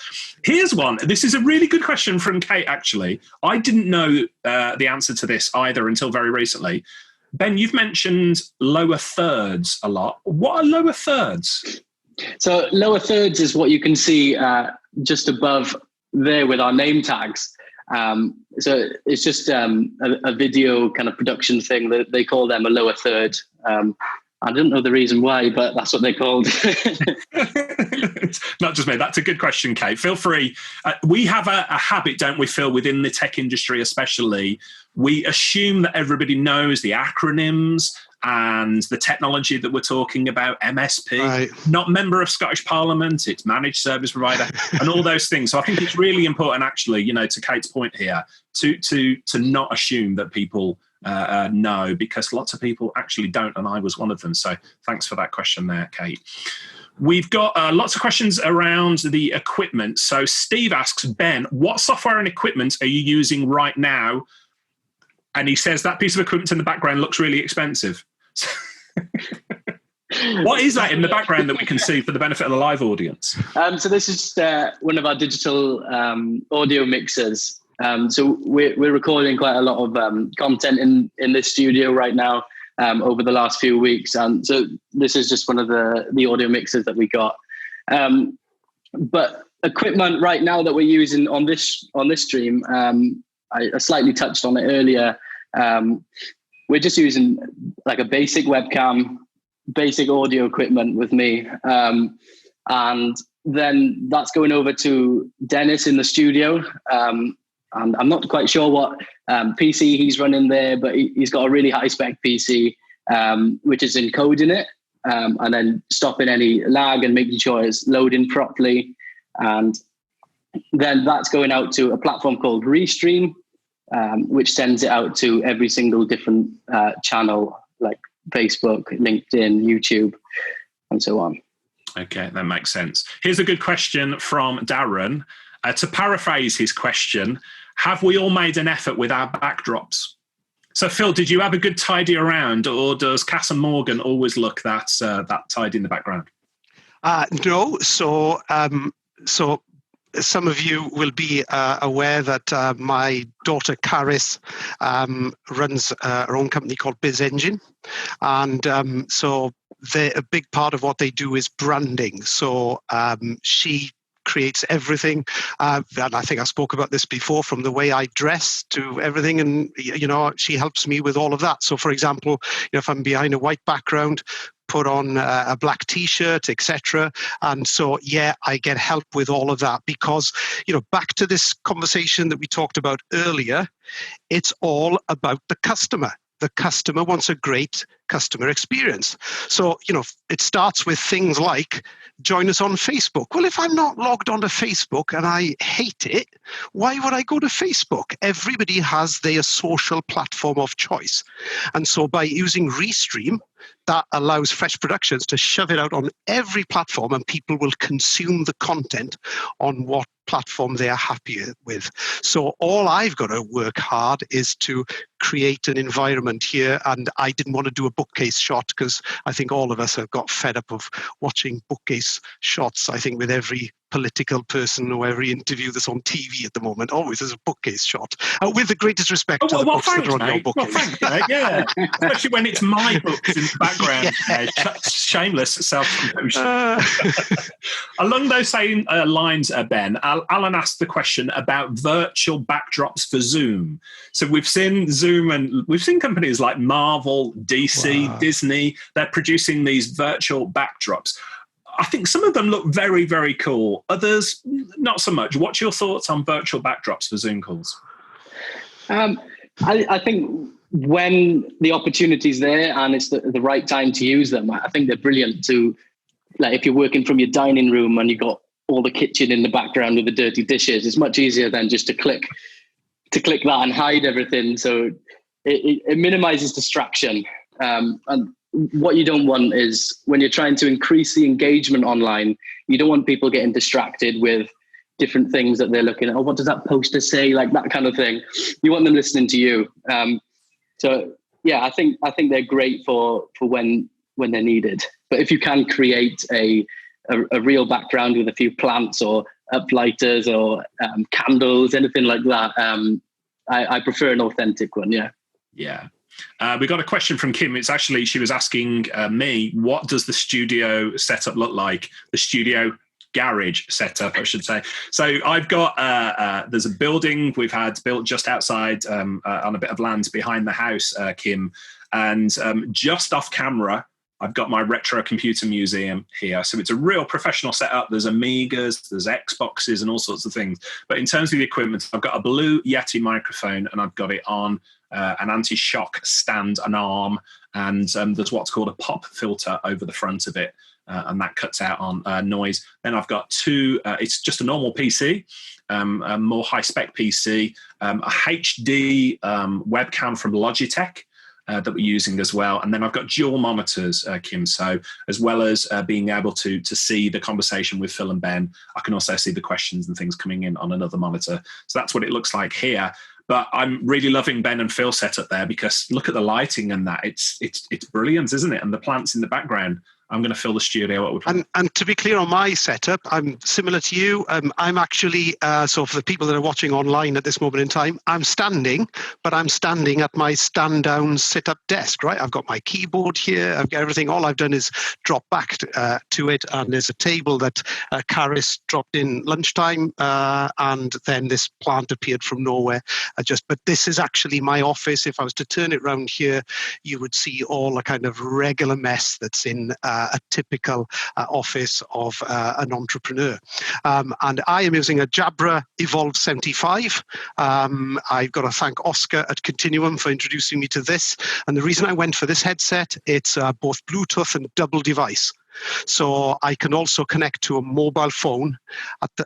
Here's one. This is a really good question from Kate, actually. I didn't know the answer to this either until very recently. Ben, you've mentioned lower thirds a lot. What are lower thirds? So lower thirds is what you can see just above there with our name tags. So it's just a video kind of production thing that they call them a lower third. I don't know the reason why, but that's what they're called. Not just me. That's a good question, Kate. Feel free. We have a habit, don't we, Phil, within the tech industry especially. We assume that everybody knows the acronyms and the technology that we're talking about, MSP, right. Not member of Scottish Parliament, it's managed service provider, and all those things. So I think it's really important, actually, to Kate's point here, to not assume that people know, because lots of people actually don't, and I was one of them. So thanks for that question there, Kate. We've got lots of questions around the equipment. So Steve asks, Ben, what software and equipment are you using right now? And he says that piece of equipment in the background looks really expensive. What is that in the background that we can see for the benefit of the live audience? So this is one of our digital audio mixers. So we're recording quite a lot of content in this studio right now over the last few weeks. And so this is just one of the audio mixers that we got. But equipment right now that we're using on this stream, I slightly touched on it earlier. We're just using like a basic webcam, basic audio equipment with me. And then that's going over to Dennis in the studio. And I'm not quite sure what PC he's running there, but he's got a really high spec PC, which is encoding it and then stopping any lag and making sure it's loading properly. And then that's going out to a platform called Restream, which sends it out to every single different channel like Facebook, LinkedIn, YouTube, and so on. Okay, that makes sense. Here's a good question from Darren. To paraphrase his question, have we all made an effort with our backdrops? So, Phil, did you have a good tidy around, or does Cass and Morgan always look that tidy in the background? No. So some of you will be aware that my daughter Caris runs her own company called Biz Engine, and so a big part of what they do is branding. So she creates everything, and I think I spoke about this before, from the way I dress to everything, and she helps me with all of that. So, for example, if I'm behind a white background, put on a black t-shirt, etc. And so, yeah, I get help with all of that because, back to this conversation that we talked about earlier, it's all about the customer. The customer wants a great customer experience. So, it starts with things like join us on Facebook. Well, if I'm not logged onto Facebook and I hate it, why would I go to Facebook? Everybody has their social platform of choice. And so by using Restream, that allows Fresh Productions to shove it out on every platform, and people will consume the content on what platform they are happier with. So all I've got to work hard is to create an environment here. And I didn't want to do a bookcase shot because I think all of us have got fed up of watching bookcase shots. I think with every political person or every interview that's on TV at the moment, always there's a bookcase shot. With the greatest respect to the books that are on your bookcase. Well, thanks, mate. Yeah, especially when it's my books in the background. Yeah. Shameless self-promotion. Along those same lines, Ben, Alan asked the question about virtual backdrops for Zoom. So we've seen Zoom and we've seen companies like Marvel, DC, Disney, they're producing these virtual backdrops. I think some of them look very, very cool. Others, not so much. What's your thoughts on virtual backdrops for Zoom calls? I think when the opportunity's there and it's the right time to use them, I think they're brilliant to, like, if you're working from your dining room and you've got all the kitchen in the background with the dirty dishes, it's much easier than just to click that and hide everything. So it minimizes distraction. And what you don't want is, when you're trying to increase the engagement online, you don't want people getting distracted with different things that they're looking at. Oh, what does that poster say? Like that kind of thing. You want them listening to you. So yeah, I think they're great for when they're needed. But if you can create a real background with a few plants or uplighters or candles, anything like that, I prefer an authentic one. Yeah. Yeah. We got a question from Kim. It's actually, she was asking me, what does the studio setup look like? The studio garage setup, I should say. So I've got, there's a building we've had built just outside on a bit of land behind the house, Kim. And just off camera, I've got my retro computer museum here. So it's a real professional setup. There's Amigas, there's Xboxes and all sorts of things. But in terms of the equipment, I've got a Blue Yeti microphone and I've got it on an anti-shock stand and arm. And there's what's called a pop filter over the front of it. And that cuts out on noise. Then I've got two, it's just a normal PC, a more high-spec PC, a HD webcam from Logitech, that we're using as well. And then I've got dual monitors, Kim. So as well as being able to see the conversation with Phil and Ben, I can also see the questions and things coming in on another monitor. So that's what it looks like here. But I'm really loving Ben and Phil's setup there, because look at the lighting and that. It's brilliant, isn't it? And the plants in the background. I'm going to fill the studio up with. And to be clear on my setup, I'm similar to you. I'm actually, so for the people that are watching online at this moment in time, I'm standing, but I'm standing at my stand-down sit-up desk, right? I've got my keyboard here. I've got everything. All I've done is drop back to it, and there's a table that Caris dropped in lunchtime, and then this plant appeared from nowhere. But this is actually my office. If I was to turn it around here, you would see all the kind of regular mess that's in a typical office of an entrepreneur. And I am using a Jabra Evolve 75. I've got to thank Oscar at Continuum for introducing me to this. And the reason I went for this headset, it's both Bluetooth and double device. So I can also connect to a mobile phone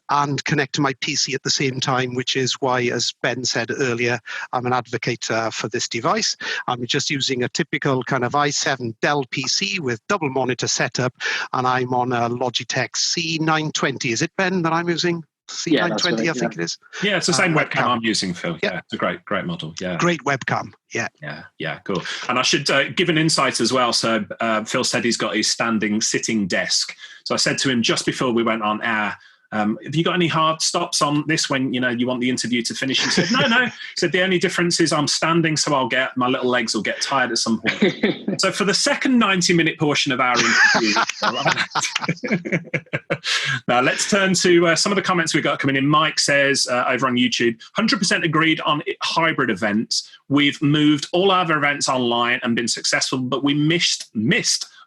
and connect to my PC at the same time, which is why, as Ben said earlier, I'm an advocate for this device. I'm just using a typical kind of i7 Dell PC with double monitor setup, and I'm on a Logitech C920. Is it, Ben, that I'm using? C920, right, I think it is. Yeah, it's the same webcam I'm using, Phil. Yeah, it's a great model. Yeah, great webcam. Yeah, cool. And I should give an insight as well. So Phil said he's got his sitting desk. So I said to him just before we went on air, have you got any hard stops on this when you want the interview to finish? He said, no. He said, the only difference is I'm standing, so my little legs will get tired at some point. So for the second 90-minute portion of our interview, now let's turn to some of the comments we got coming in. Mike says over on YouTube, 100% agreed on hybrid events. We've moved all our events online and been successful, but we missed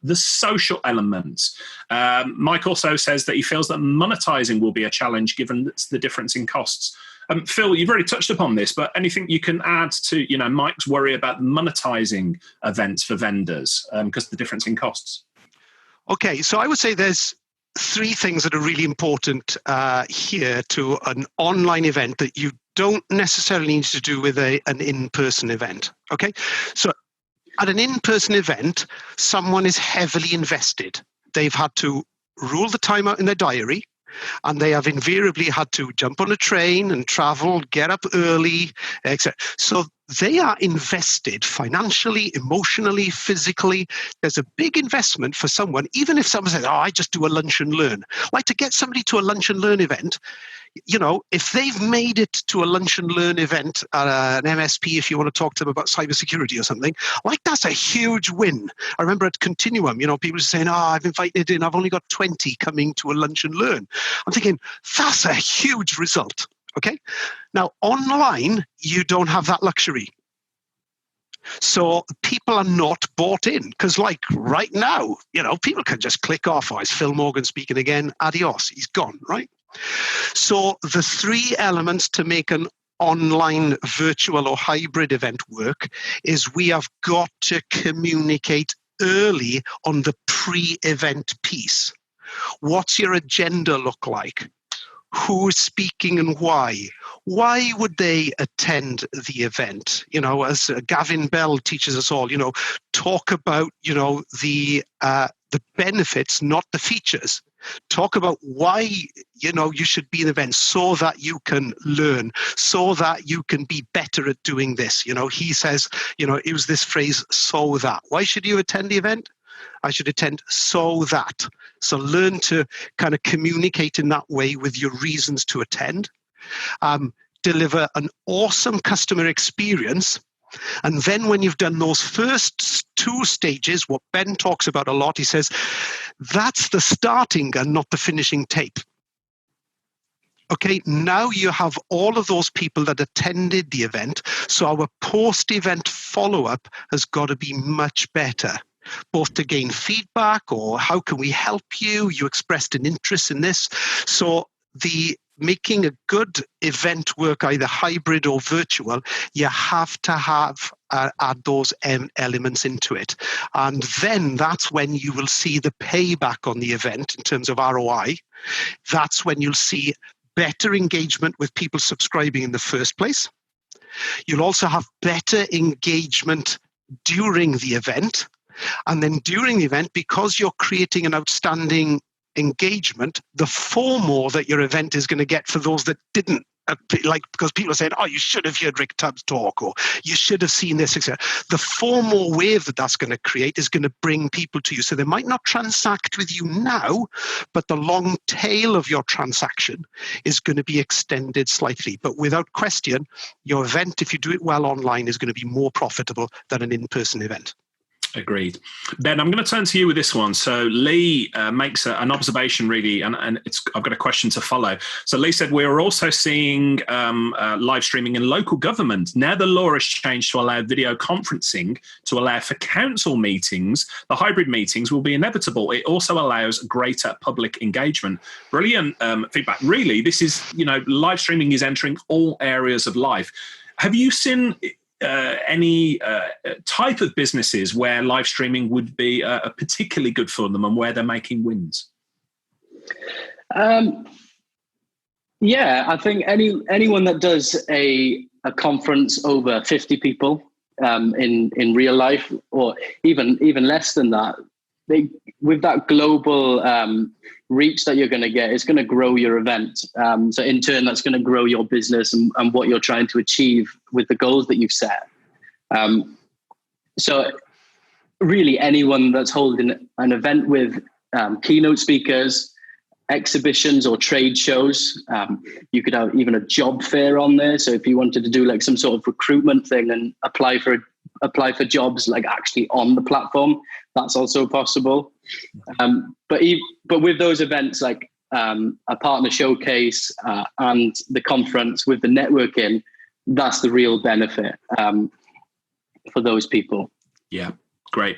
the social elements. Mike also says that he feels that monetizing will be a challenge given the difference in costs. Phil, you've already touched upon this, but anything you can add to Mike's worry about monetizing events for vendors because of the difference in costs? Okay, so I would say there's three things that are really important here to an online event that you don't necessarily need to do with an in-person event. Okay, so at an in-person event, someone is heavily invested. They've had to rule the time out in their diary, and they have invariably had to jump on a train and travel, get up early, etc. So they are invested financially, emotionally, physically. There's a big investment for someone, even if someone says, I just do a lunch and learn. Like, to get somebody to a lunch and learn event, if they've made it to a lunch and learn event at an MSP, if you want to talk to them about cybersecurity or something, like, that's a huge win. I remember at Continuum, people saying, I've invited in, I've only got 20 coming to a lunch and learn. I'm thinking, that's a huge result. Okay. Now, online, you don't have that luxury. So people are not bought in because, like, right now, people can just click off. Oh, it's Phil Morgan speaking again. Adios. He's gone, right? So the three elements to make an online virtual or hybrid event work is we have got to communicate early on the pre-event piece. What's your agenda look like? Who is speaking and why? Why would they attend the event? As Gavin Bell teaches us all, talk about, the benefits, not the features. Talk about why, you should be in events so that you can learn, so that you can be better at doing this. He says, use this phrase, so that. Why should you attend the event? I should attend so that. So learn to kind of communicate in that way with your reasons to attend. Deliver an awesome customer experience. And then when you've done those first two stages, what Ben talks about a lot, he says, that's the starting gun, not the finishing tape. Okay, now you have all of those people that attended the event. So our post-event follow-up has got to be much better, both to gain feedback or how can we help you? You expressed an interest in this. So the making a good event work, either hybrid or virtual, you have to have add those elements into it. And then that's when you will see the payback on the event in terms of ROI. That's when you'll see better engagement with people subscribing in the first place. You'll also have better engagement during the event. And then during the event, because you're creating an outstanding engagement, the FOMO that your event is going to get for those that didn't, because people are saying, oh, you should have heard Rick Tubbs talk, or you should have seen this, etc. The FOMO wave that's going to create is going to bring people to you. So they might not transact with you now, but the long tail of your transaction is going to be extended slightly. But without question, your event, if you do it well online, is going to be more profitable than an in-person event. Agreed. Ben, I'm going to turn to you with this one. So Lee makes an observation really, and I've got a question to follow. So Lee said, we're also seeing live streaming in local government. Now the law has changed to allow video conferencing, to allow for council meetings. The hybrid meetings will be inevitable. It also allows greater public engagement. Brilliant feedback. Really, this is, live streaming is entering all areas of life. Have you seen any type of businesses where live streaming would be particularly good for them and where they're making wins? Yeah, I think anyone that does a conference over 50 people in real life, or even less than that, with that global reach that you're going to get, it's going to grow your event. So in turn, that's going to grow your business and what you're trying to achieve with the goals that you've set. So really anyone that's holding an event with keynote speakers, exhibitions or trade shows, you could have even a job fair on there. So if you wanted to do like some sort of recruitment thing and apply for jobs like actually on the platform, that's also possible. But with those events like a partner showcase and the conference with the networking, that's the real benefit for those people. Yeah. Great.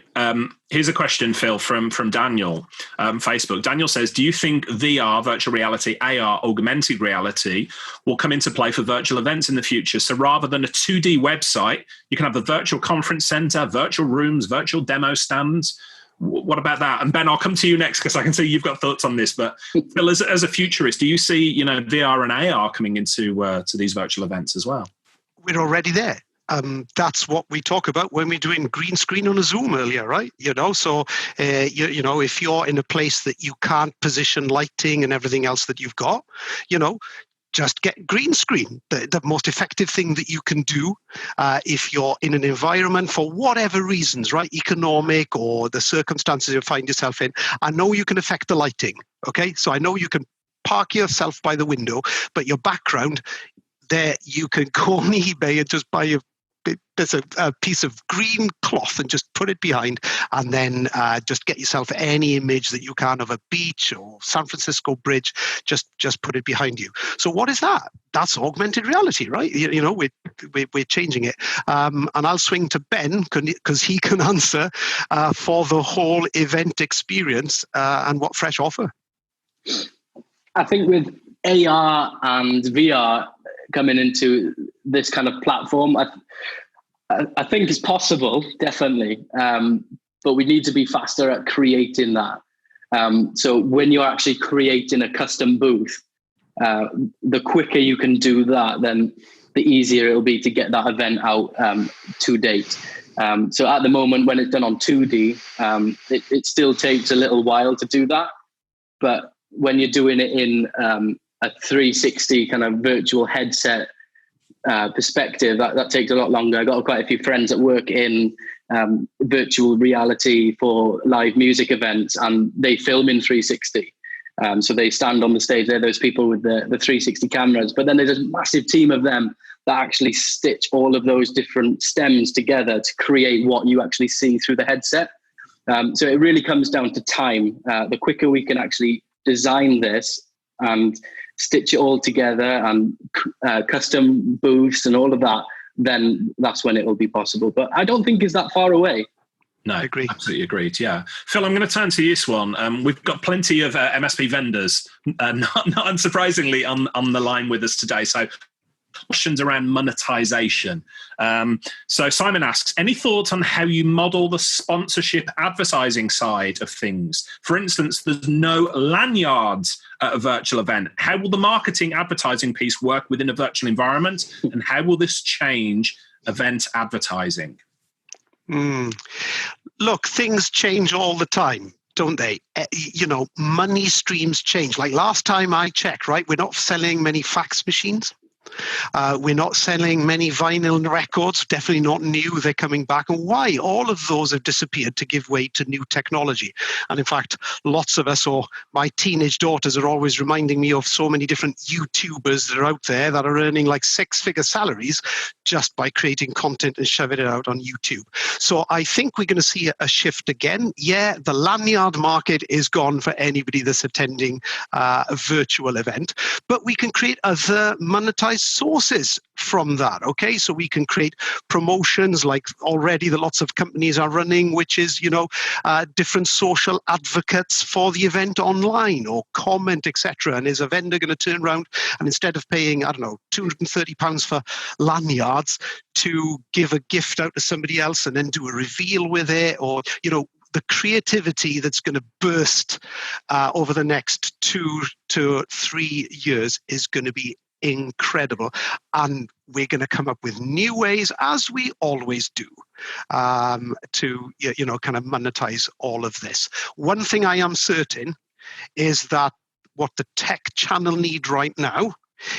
Here's a question, Phil, from Daniel, Facebook. Daniel says, do you think VR, virtual reality, AR, augmented reality, will come into play for virtual events in the future? So rather than a 2D website, you can have the virtual conference center, virtual rooms, virtual demo stands. What about that? And Ben, I'll come to you next because I can see you've got thoughts on this. But Phil, as a futurist, do you see, VR and AR coming into to these virtual events as well? We're already there. That's what we talk about when we're doing green screen on a Zoom earlier, right? So, if you're in a place that you can't position lighting and everything else that you've got, just get green screen. The most effective thing that you can do if you're in an environment for whatever reasons, right? Economic or the circumstances you find yourself in. I know you can affect the lighting, okay? So I know you can park yourself by the window, but your background, there you can go on eBay and just buy a piece of green cloth and just put it behind, and then just get yourself any image that you can of a beach or San Francisco Bridge, just put it behind you. So what is that? That's augmented reality, right? We're changing it. And I'll swing to Ben because he can answer for the whole event experience and what Fresh offer. I think with AR and VR, coming into this kind of platform. I think it's possible, definitely, but we need to be faster at creating that. So when you're actually creating a custom booth, the quicker you can do that, then the easier it'll be to get that event out to date. So at the moment, when it's done on 2D, it still takes a little while to do that. But when you're doing it in a 360 kind of virtual headset perspective, that takes a lot longer. I got quite a few friends that work in virtual reality for live music events, and they film in 360. So they stand on the stage. They're those people with the 360 cameras. But then there's a massive team of them that actually stitch all of those different stems together to create what you actually see through the headset. So it really comes down to time. The quicker we can actually design this and stitch it all together and custom booths and all of that, then that's when it will be possible. But I don't think it's that far away. No, I agree. Absolutely agreed. Yeah. Phil, I'm going to turn to this one. We've got plenty of MSP vendors, not unsurprisingly, on the line with us today. So questions around monetization. So Simon asks, any thoughts on how you model the sponsorship advertising side of things? For instance, there's no lanyards at a virtual event. How will the marketing advertising piece work within a virtual environment? And how will this change event advertising? Look, things change all the time, don't they? Money streams change. Like last time I checked, right, we're not selling many fax machines. We're not selling many vinyl records, definitely not new. They're coming back. And why? All of those have disappeared to give way to new technology. And in fact, lots of us, or my teenage daughters, are always reminding me of so many different YouTubers that are out there that are earning like 6-figure salaries just by creating content and shoving it out on YouTube. So I think we're going to see a shift again. Yeah, the lanyard market is gone for anybody that's attending a virtual event, but we can create other monetized sources from that. Okay, so we can create promotions like already the lots of companies are running, which is different social advocates for the event online or comment, etc. And is a vendor going to turn around and instead of paying £230 for lanyards to give a gift out to somebody else and then do a reveal with it, or the creativity that's going to burst over the next 2 to 3 years is going to be incredible, and we're going to come up with new ways, as we always do, to kind of monetize all of this. One thing I am certain is that what the tech channel need right now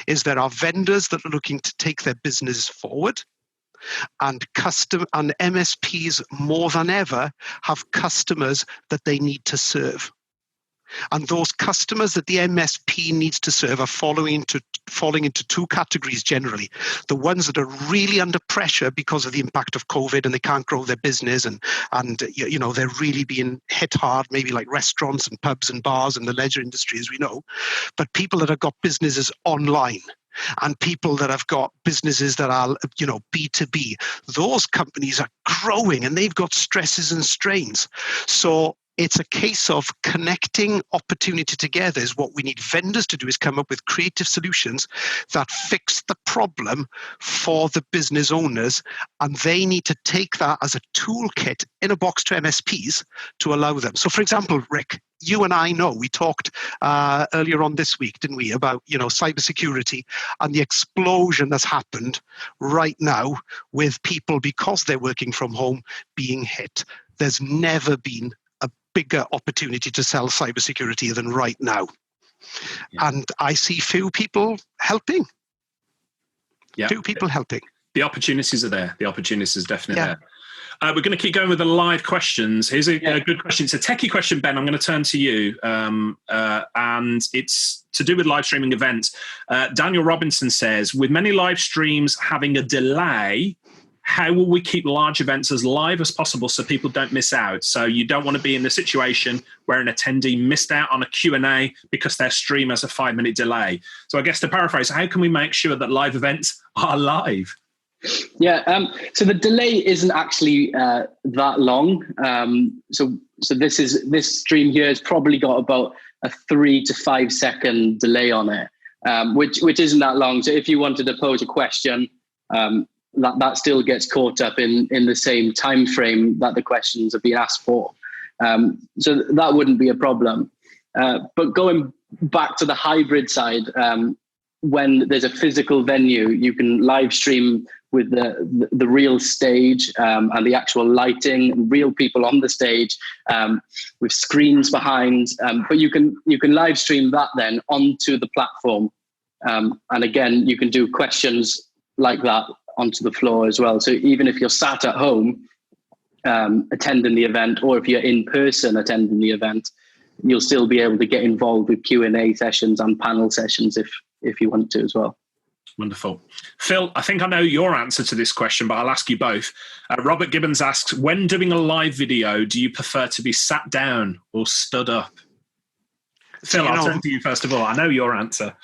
is there are vendors that are looking to take their business forward, and MSPs more than ever have customers that they need to serve. And those customers that the MSP needs to serve are falling into two categories generally. The ones that are really under pressure because of the impact of COVID and they can't grow their business and they're really being hit hard, maybe like restaurants and pubs and bars and the leisure industry, as we know. But people that have got businesses online and people that have got businesses that are, B2B, those companies are growing and they've got stresses and strains. So it's a case of connecting opportunity together is what we need vendors to do, is come up with creative solutions that fix the problem for the business owners. And they need to take that as a toolkit in a box to MSPs to allow them. So for example, Rick, you and I know, we talked earlier on this week, didn't we, about cybersecurity and the explosion that's happened right now with people, because they're working from home, being hit. There's never been a bigger opportunity to sell cybersecurity than right now. Yeah. And I see few people helping. Yeah. Few people helping. The opportunities are there. The opportunities is definitely there. We're going to keep going with the live questions. Here's a good question. It's a techie question, Ben. I'm going to turn to you. And it's to do with live streaming events. Daniel Robinson says, with many live streams having a delay, how will we keep large events as live as possible so people don't miss out? So you don't want to be in the situation where an attendee missed out on a Q&A because their stream has a 5-minute delay. So I guess to paraphrase, how can we make sure that live events are live? Yeah, so the delay isn't actually that long. So this stream here has probably got about a 3 to 5 second delay on it. which isn't that long. So if you wanted to pose a question, that still gets caught up in the same time frame that the questions are being asked for. So that wouldn't be a problem. But going back to the hybrid side, when there's a physical venue, you can live stream with the real stage and the actual lighting, real people on the stage with screens behind. But you can live stream that then onto the platform. And again, you can do questions like that onto the floor as well. So even if you're sat at home attending the event, or if you're in person attending the event, you'll still be able to get involved with Q&A sessions and panel sessions if you want to as well. Wonderful. Phil, I think I know your answer to this question, but I'll ask you both. Robert Gibbons asks, when doing a live video, do you prefer to be sat down or stood up? Phil, I'll turn to you first of all. I know your answer.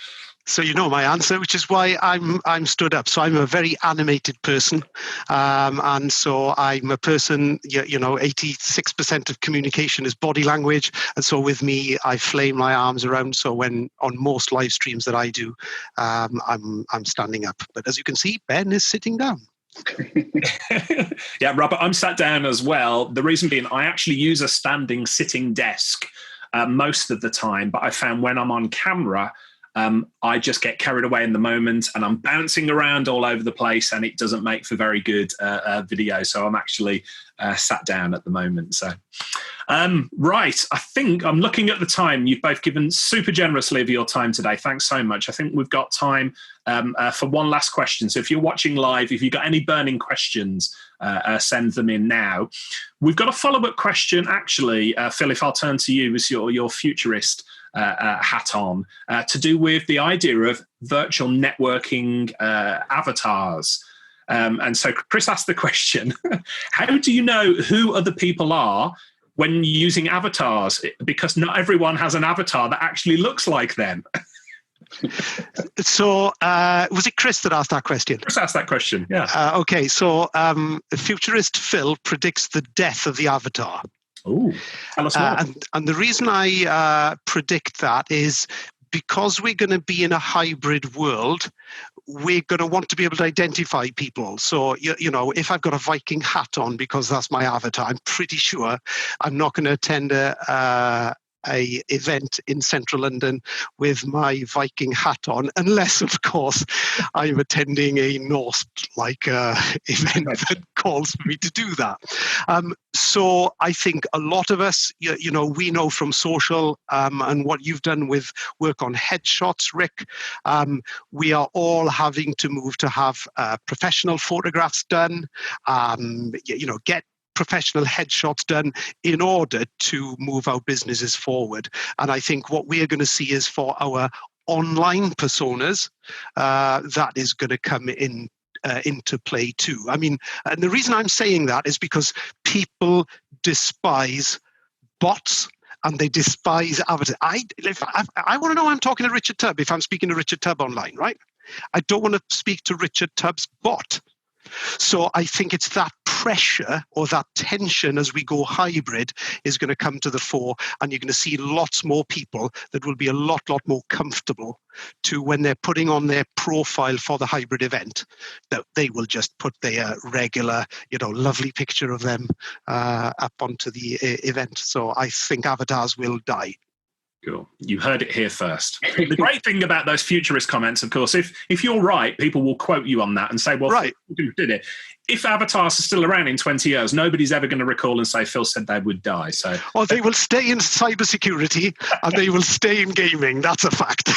So you know my answer, which is why I'm stood up. So I'm a very animated person, and so I'm a person. 86% of communication is body language, and so with me, I flame my arms around. So when on most live streams that I do, I'm standing up. But as you can see, Ben is sitting down. Yeah, Robert, I'm sat down as well. The reason being, I actually use a standing sitting desk most of the time, but I found when I'm on camera, I just get carried away in the moment and I'm bouncing around all over the place, and it doesn't make for very good video. So I'm actually sat down at the moment. So, right. I think I'm looking at the time. You've both given super generously of your time today. Thanks so much. I think we've got time for one last question. So if you're watching live, if you've got any burning questions, send them in now. We've got a follow-up question, actually, Phil, if I'll turn to you as your futurist hat on, to do with the idea of virtual networking avatars. And so Chris asked the question, how do you know who other people are when using avatars? Because not everyone has an avatar that actually looks like them. So was it Chris that asked that question? Chris asked that question, yeah. Okay, so futurist Phil predicts the death of the avatar. Oh, tell us more. And the reason I predict that is because we're going to be in a hybrid world, we're going to want to be able to identify people. So, if I've got a Viking hat on because that's my avatar, I'm pretty sure I'm not going to attend a event in central London with my Viking hat on, unless, of course, I'm attending a Norse-like event that calls for me to do that. So I think a lot of us, we know from social and what you've done with work on headshots, Rick, we are all having to move to have professional photographs done, get professional headshots done in order to move our businesses forward. And I think what we're going to see is for our online personas, that is going to come into play too. I mean, and the reason I'm saying that is because people despise bots and they despise avatars. I want to know I'm talking to Richard Tubb if I'm speaking to Richard Tubb online, right? I don't want to speak to Richard Tubb's bot. So I think it's that pressure or that tension as we go hybrid is going to come to the fore, and you're going to see lots more people that will be a lot more comfortable to when they're putting on their profile for the hybrid event, that they will just put their regular, lovely picture of them up onto the event. So I think avatars will die. Cool. You heard it here first. The great thing about those futurist comments, of course, if you're right, people will quote you on that and say, well, right. Phil did it. If avatars are still around in 20 years, nobody's ever going to recall and say Phil said they would die. So, or they will stay in cybersecurity and they will stay in gaming. That's a fact.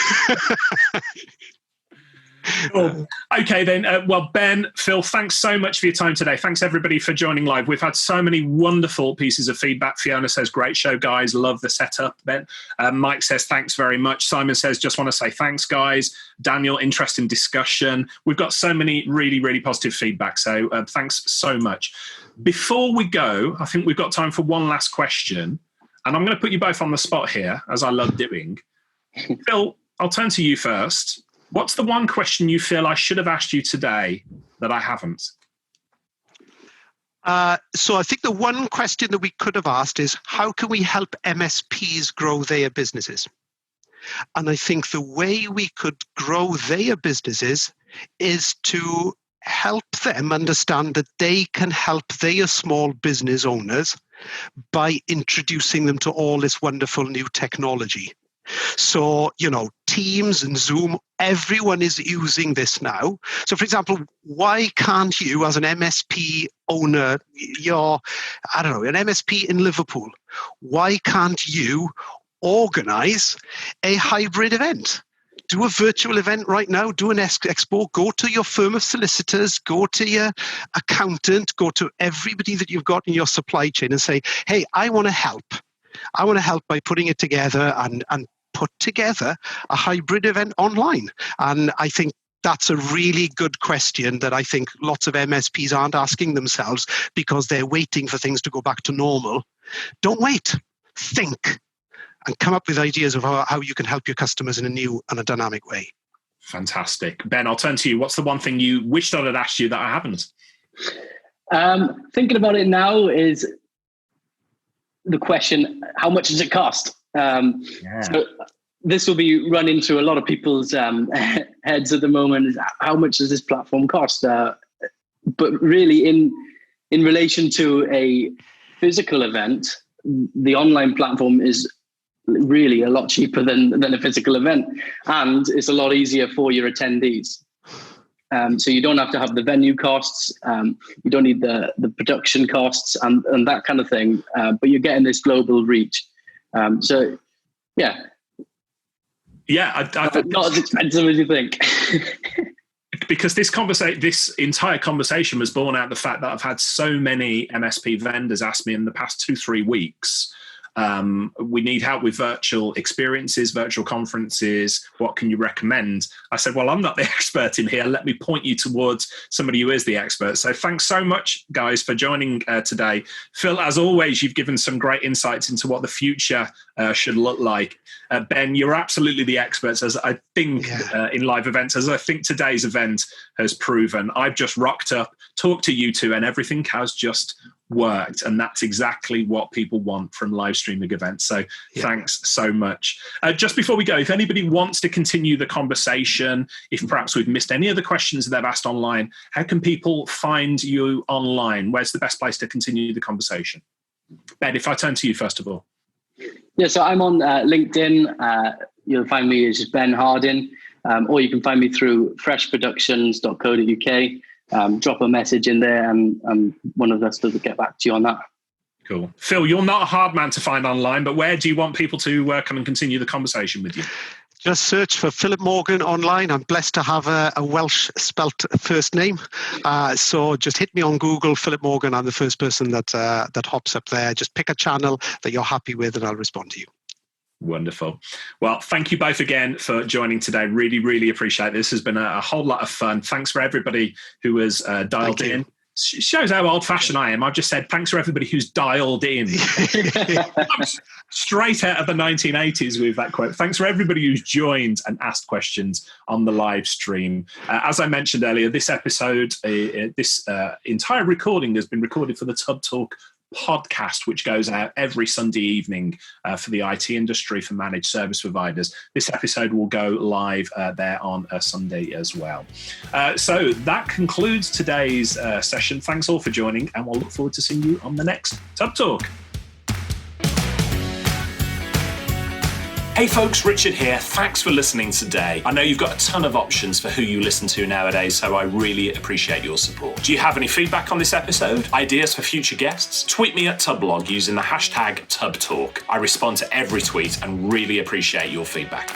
Cool. Okay, then. Well, Ben, Phil, thanks so much for your time today. Thanks, everybody, for joining live. We've had so many wonderful pieces of feedback. Fiona says, great show, guys. Love the setup, Ben. Mike says, thanks very much. Simon says, just want to say thanks, guys. Daniel, interesting discussion. We've got so many really, really positive feedback. So thanks so much. Before we go, I think we've got time for one last question. And I'm going to put you both on the spot here, as I love doing. Phil, I'll turn to you first. What's the one question you feel I should have asked you today that I haven't? So I think the one question that we could have asked is, how can we help MSPs grow their businesses? And I think the way we could grow their businesses is to help them understand that they can help their small business owners by introducing them to all this wonderful new technology. So, Teams and Zoom, everyone is using this now. So, for example, why can't you, as an MSP owner, an MSP in Liverpool, why can't you organize a hybrid event? Do a virtual event right now, do an expo, go to your firm of solicitors, go to your accountant, go to everybody that you've got in your supply chain and say, hey, I want to help. I want to help by putting it together and put together a hybrid event online. And I think that's a really good question that I think lots of MSPs aren't asking themselves because they're waiting for things to go back to normal. Don't wait. Think and come up with ideas of how you can help your customers in a new and a dynamic way. Fantastic. Ben, I'll turn to you. What's the one thing you wished I'd asked you that I haven't? Thinking about it now is the question, how much does it cost? So this will be run into a lot of people's heads at the moment. Is how much does this platform cost? But really, in relation to a physical event, the online platform is really a lot cheaper than a physical event, and it's a lot easier for your attendees. So you don't have to have the venue costs, you don't need the production costs and that kind of thing, but you're getting this global reach. So yeah, I not as expensive as you think. Because this entire conversation was born out of the fact that I've had so many MSP vendors ask me in the past 2-3 weeks, we need help with virtual experiences, virtual conferences. What can you recommend? I said, well, I'm not the expert in here. Let me point you towards somebody who is the expert. So thanks so much, guys, for joining today. Phil, as always, you've given some great insights into what the future should look like. Ben, you're absolutely the experts, as I think in live events, as I think today's event has proven. I've just rocked up, talked to you two, and everything has just worked, and that's exactly what people want from live streaming events. So thanks so much. Just before we go, if anybody wants to continue the conversation, if perhaps we've missed any of the questions they've asked online, how can people find you online? Where's the best place to continue the conversation? Ben, if I turn to you first of all. Yeah, so I'm on LinkedIn. You'll find me as Ben Hardin, or you can find me through freshproductions.co.uk. Drop a message in there and one of us will get back to you on that. Cool. Phil, you're not a hard man to find online, but where do you want people to come and continue the conversation with you? Just search for Phylip Morgan online. I'm blessed to have a Welsh spelt first name. So just hit me on Google, Phylip Morgan. I'm the first person that hops up there. Just pick a channel that you're happy with and I'll respond to you. Wonderful. Well, thank you both again for joining today. Really, really appreciate it. This has been a whole lot of fun. Thanks for everybody who has dialed in. Shows how old-fashioned I am. I've just said thanks for everybody who's dialed in. I'm straight out of the 1980s with that quote. Thanks for everybody who's joined and asked questions on the live stream. As I mentioned earlier, this episode, this entire recording has been recorded for the Tub Talk podcast, which goes out every Sunday evening for the IT industry, for managed service providers. This episode will go live there on a Sunday as well. So that concludes today's session. Thanks all for joining, and we'll look forward to seeing you on the next Tub Talk. Hey folks, Richard here. Thanks for listening today. I know you've got a ton of options for who you listen to nowadays, so I really appreciate your support. Do you have any feedback on this episode? Ideas for future guests? Tweet me at Tublog using the hashtag TubTalk. I respond to every tweet and really appreciate your feedback.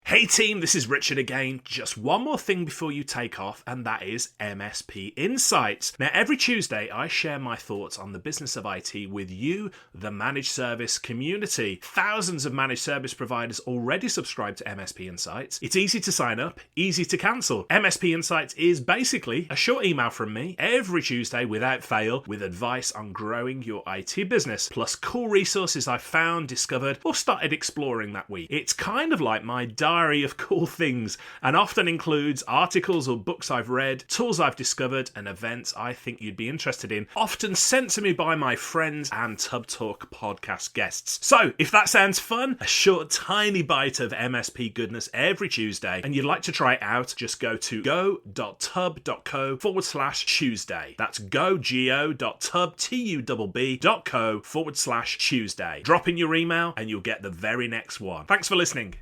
Hey team, this is Richard again. Just one more thing before you take off, and that is MSP Insights. Now, every Tuesday, I share my thoughts on the business of IT with you, the managed service community. Thousands of managed service providers already subscribe to MSP Insights. It's easy to sign up, easy to cancel. MSP Insights is basically a short email from me every Tuesday without fail with advice on growing your IT business, plus cool resources I've found, discovered, or started exploring that week. It's kind of like my diary diary of cool things and often includes articles or books I've read, tools I've discovered, and events I think you'd be interested in, often sent to me by my friends and Tub Talk podcast guests. So, if that sounds fun, a short, tiny bite of MSP goodness every Tuesday, and you'd like to try it out, just go to go.tub.co/Tuesday. That's go.tub.co/Tuesday. Drop in your email and you'll get the very next one. Thanks for listening.